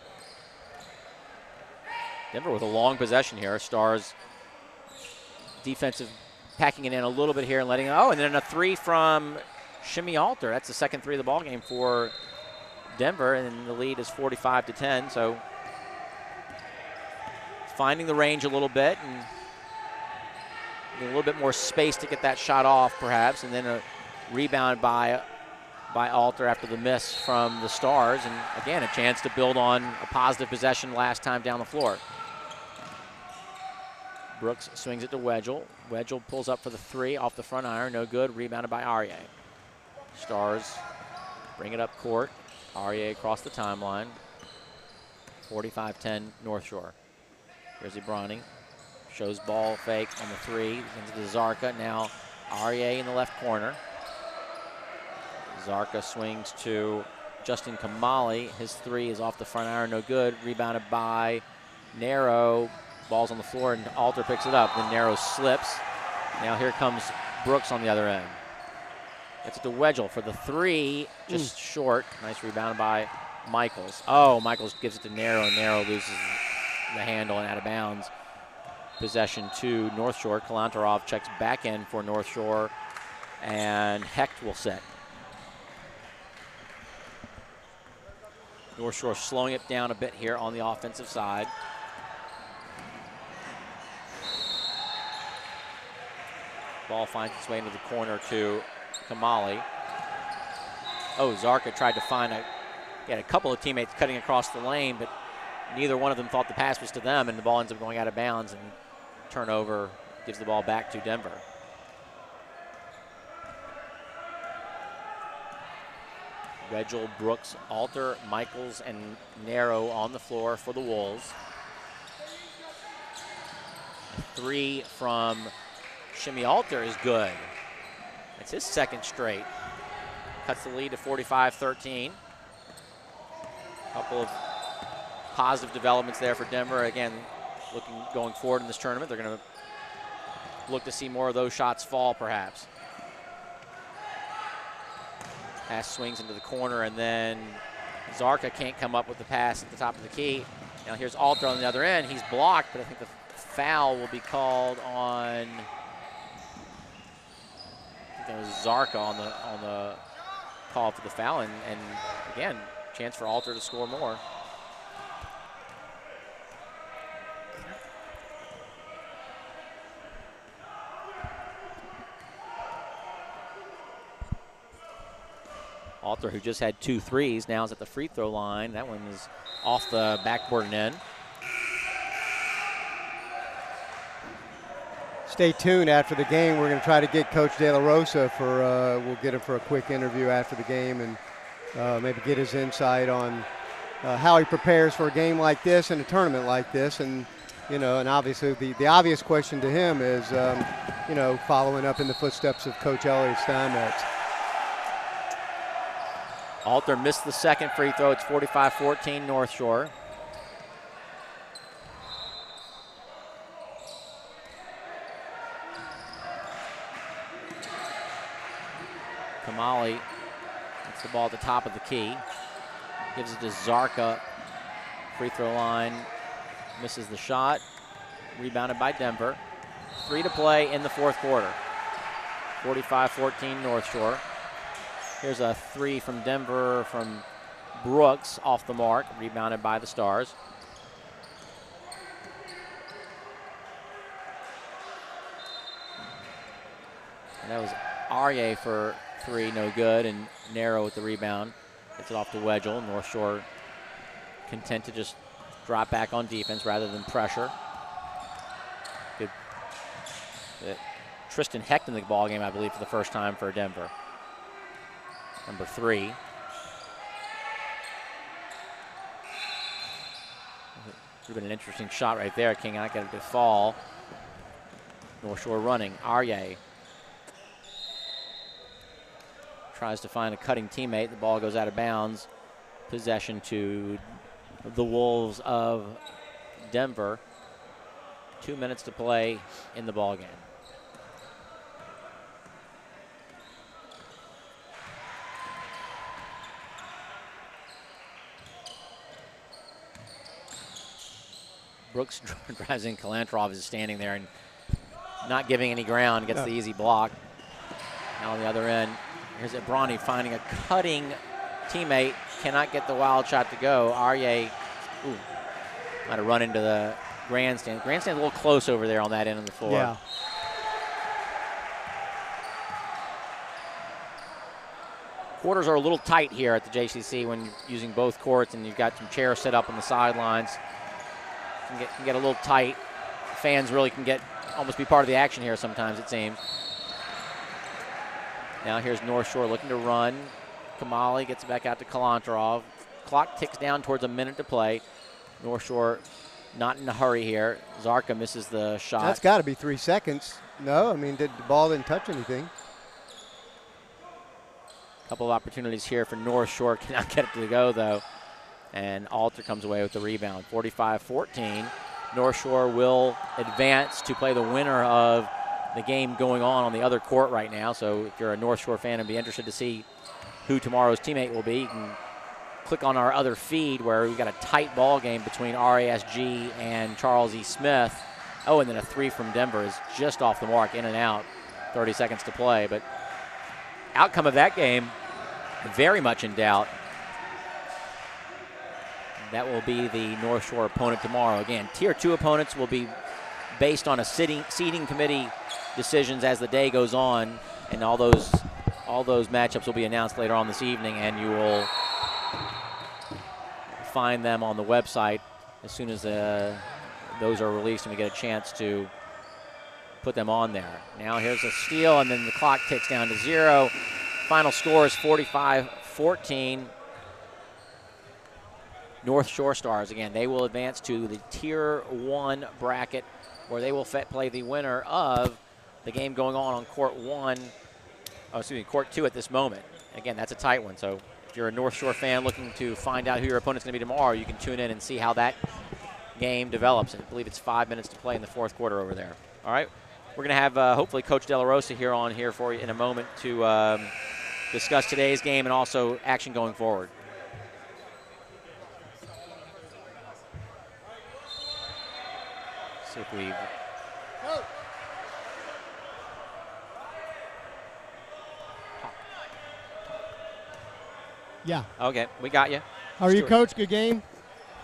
S1: Denver with a long possession here. Stars defensive packing it in a little bit here and letting it. Oh, and then a three from Shimmy Alter. That's the second three of the ball game for Denver, and the lead is 45-10. So finding the range a little bit and a little bit more space to get that shot off, perhaps, and then a rebound by Alter after the miss from the Stars, and again a chance to build on a positive possession last time down the floor. Brooks swings it to Wedgel. Wedgel pulls up for the three off the front iron, no good. Rebounded by Aryeh. Stars bring it up court. Aryeh across the timeline. 45-10 North Shore. Here's Ibrani. Shows ball fake on the three. Into Zarka. Now Aryeh in the left corner. Zarka swings to Justin Kamali. His three is off the front iron, no good. Rebounded by Narrow. Ball's on the floor, and Alter picks it up. Then Narrow slips. Now here comes Brooks on the other end. Gets it to Wedgel for the three, just short. Nice rebound by Michaels. Oh, Michaels gives it to Narrow, and Narrow loses the handle and out of bounds. Possession to North Shore. Kalantarov checks back in for North Shore, and Hecht will set. North Shore slowing it down a bit here on the offensive side. Ball finds its way into the corner to Kamali. Oh, Zarka tried to find he had a couple of teammates cutting across the lane, but neither one of them thought the pass was to them, and the ball ends up going out of bounds, and turnover gives the ball back to Denver. Wedgel, Brooks, Alter, Michaels, and Narrow on the floor for the Wolves. A three from Shimmy Alter is good. It's his second straight. Cuts the lead to 45-13. Couple of positive developments there for Denver. Again, going forward in this tournament, they're going to look to see more of those shots fall, perhaps. Pass swings into the corner, and then Zarka can't come up with the pass at the top of the key. Now here's Alter on the other end. He's blocked, but I think the foul will be called on. I think it was Zarka on the call for the foul, and again, chance for Alter to score more. Alter, who just had 2 threes, now is at the free throw line. That one is off the backboard and in.
S2: Stay tuned after the game. We're going to try to get Coach De La Rosa we'll get him for a quick interview after the game and maybe get his insight on how he prepares for a game like this and a tournament like this. And, and obviously the obvious question to him is, following up in the footsteps of Coach Elliott Steinmetz.
S1: Alter missed the second free throw. It's 45-14 North Shore. Kamali gets the ball at the top of the key. Gives it to Zarka. Free throw line. Misses the shot. Rebounded by Denver. 3 to play in the fourth quarter. 45-14 North Shore. Here's a three from Denver from Brooks off the mark, rebounded by the Stars. And that was Aryeh for 3, no good, and Narrow with the rebound. Gets it off to Wedgel. North Shore content to just drop back on defense rather than pressure. Good. Tristan Hecht in the ball game, I believe, for the first time for Denver. Number 3. Would have been an interesting shot right there. King not get it to fall. North Shore running. Aryeh tries to find a cutting teammate. The ball goes out of bounds. Possession to the Wolves of Denver. 2 minutes to play in the ball game. Brooks drives in. Kalantrov is standing there and not giving any ground, gets the easy block. Now on the other end, here's Bronny finding a cutting teammate, cannot get the wild shot to go. Arye, might have run into the grandstand. Grandstand's a little close over there on that end of the floor.
S2: Yeah.
S1: Quarters are a little tight here at the JCC when you're using both courts and you've got some chairs set up on the sidelines. Can get a little tight. Fans really can almost be part of the action here sometimes, it seems. Now here's North Shore looking to run. Kamali gets back out to Kalantrov. Clock ticks down towards a minute to play. North Shore not in a hurry here. Zarka misses the shot.
S2: That's got to be 3 seconds. No, I mean, the ball didn't touch anything.
S1: Couple of opportunities here for North Shore. Cannot get it to go, though. And Alter comes away with the rebound. 45-14. North Shore will advance to play the winner of the game going on the other court right now. So if you're a North Shore fan and be interested to see who tomorrow's teammate will be, you can click on our other feed where we've got a tight ball game between RASG and Charles E. Smith. Oh, and then a three from Denver is just off the mark, in and out. 30 seconds to play. But outcome of that game, very much in doubt. That will be the North Shore opponent tomorrow. Again, Tier 2 opponents will be based on a seeding committee decisions as the day goes on, and all those matchups will be announced later on this evening, and you will find them on the website as soon as those are released and we get a chance to put them on there. Now here's a steal, and then the clock ticks down to 0. Final score is 45-14. North Shore Stars, again, they will advance to the Tier 1 bracket where they will play the winner of the game going on Court 2 at this moment. Again, that's a tight one, so if you're a North Shore fan looking to find out who your opponent's going to be tomorrow, you can tune in and see how that game develops. And I believe it's 5 minutes to play in the fourth quarter over there. All right, we're going to have hopefully Coach De La Rosa here for you in a moment to discuss today's game and also action going forward. See if we.
S3: Yeah.
S1: Okay, we got you.
S3: How are you, Coach? Good game.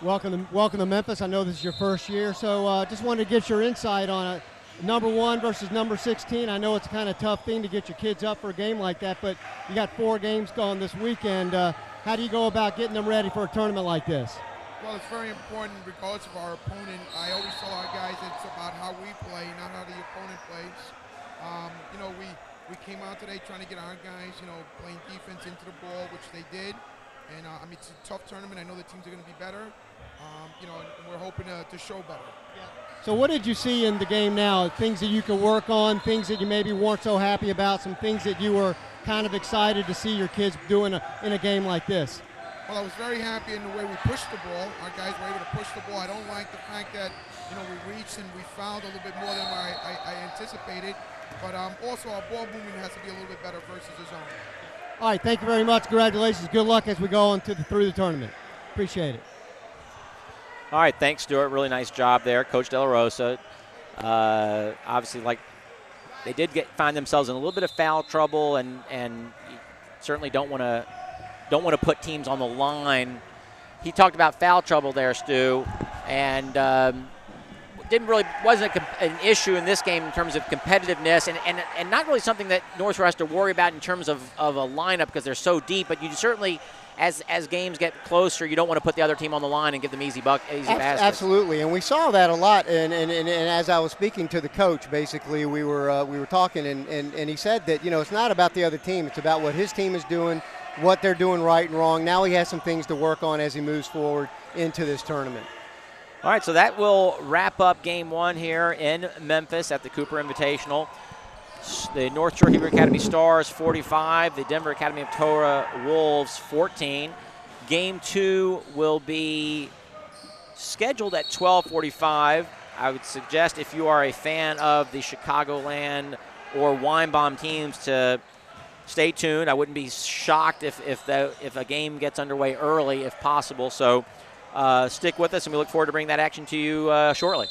S3: Welcome to Memphis. I know this is your first year, so just wanted to get your insight on number 1 versus number 16. I know it's a kind of tough thing to get your kids up for a game like that, but you got 4 games going this weekend. How do you go about getting them ready for a tournament like this?
S4: Well, it's very important regardless of our opponent. I always tell our guys it's about how we play, not how the opponent plays. We came out today trying to get our guys, playing defense into the ball, which they did. And, it's a tough tournament. I know the teams are going to be better, and we're hoping to show better. Yeah.
S3: So what did you see in the game now? Things that you could work on, things that you maybe weren't so happy about, some things that you were kind of excited to see your kids doing in a game like this?
S4: Well, I was very happy in the way we pushed the ball. Our guys were able to push the ball. I don't like the fact that, we reached and we fouled a little bit more than I anticipated. But also our ball movement has to be a little bit better versus the zone.
S3: All right, thank you very much. Congratulations. Good luck as we go on through the tournament. Appreciate it.
S1: All right, thanks, Stuart. Really nice job there, Coach De La Rosa. Obviously, they did find themselves in a little bit of foul trouble, and certainly don't want to put teams on the line. He talked about foul trouble there, Stu, and wasn't an issue in this game in terms of competitiveness, and not really something that North Shore has to worry about in terms of a lineup because they're so deep. But you certainly, as games get closer, you don't want to put the other team on the line and give them easy baskets.
S2: Absolutely, and we saw that a lot. And as I was speaking to the coach, basically we were talking, and he said that it's not about the other team; it's about what his team is doing, what they're doing right and wrong. Now he has some things to work on as he moves forward into this tournament.
S1: All right, so that will wrap up Game 1 here in Memphis at the Cooper Invitational. The North Shore Hebrew Academy Stars 45, the Denver Academy of Torah Wolves 14. Game 2 will be scheduled at 12:45. I would suggest if you are a fan of the Chicagoland or Weinbaum teams to stay tuned. I wouldn't be shocked if a game gets underway early if possible. So Stick with us, and we look forward to bringing that action to you shortly.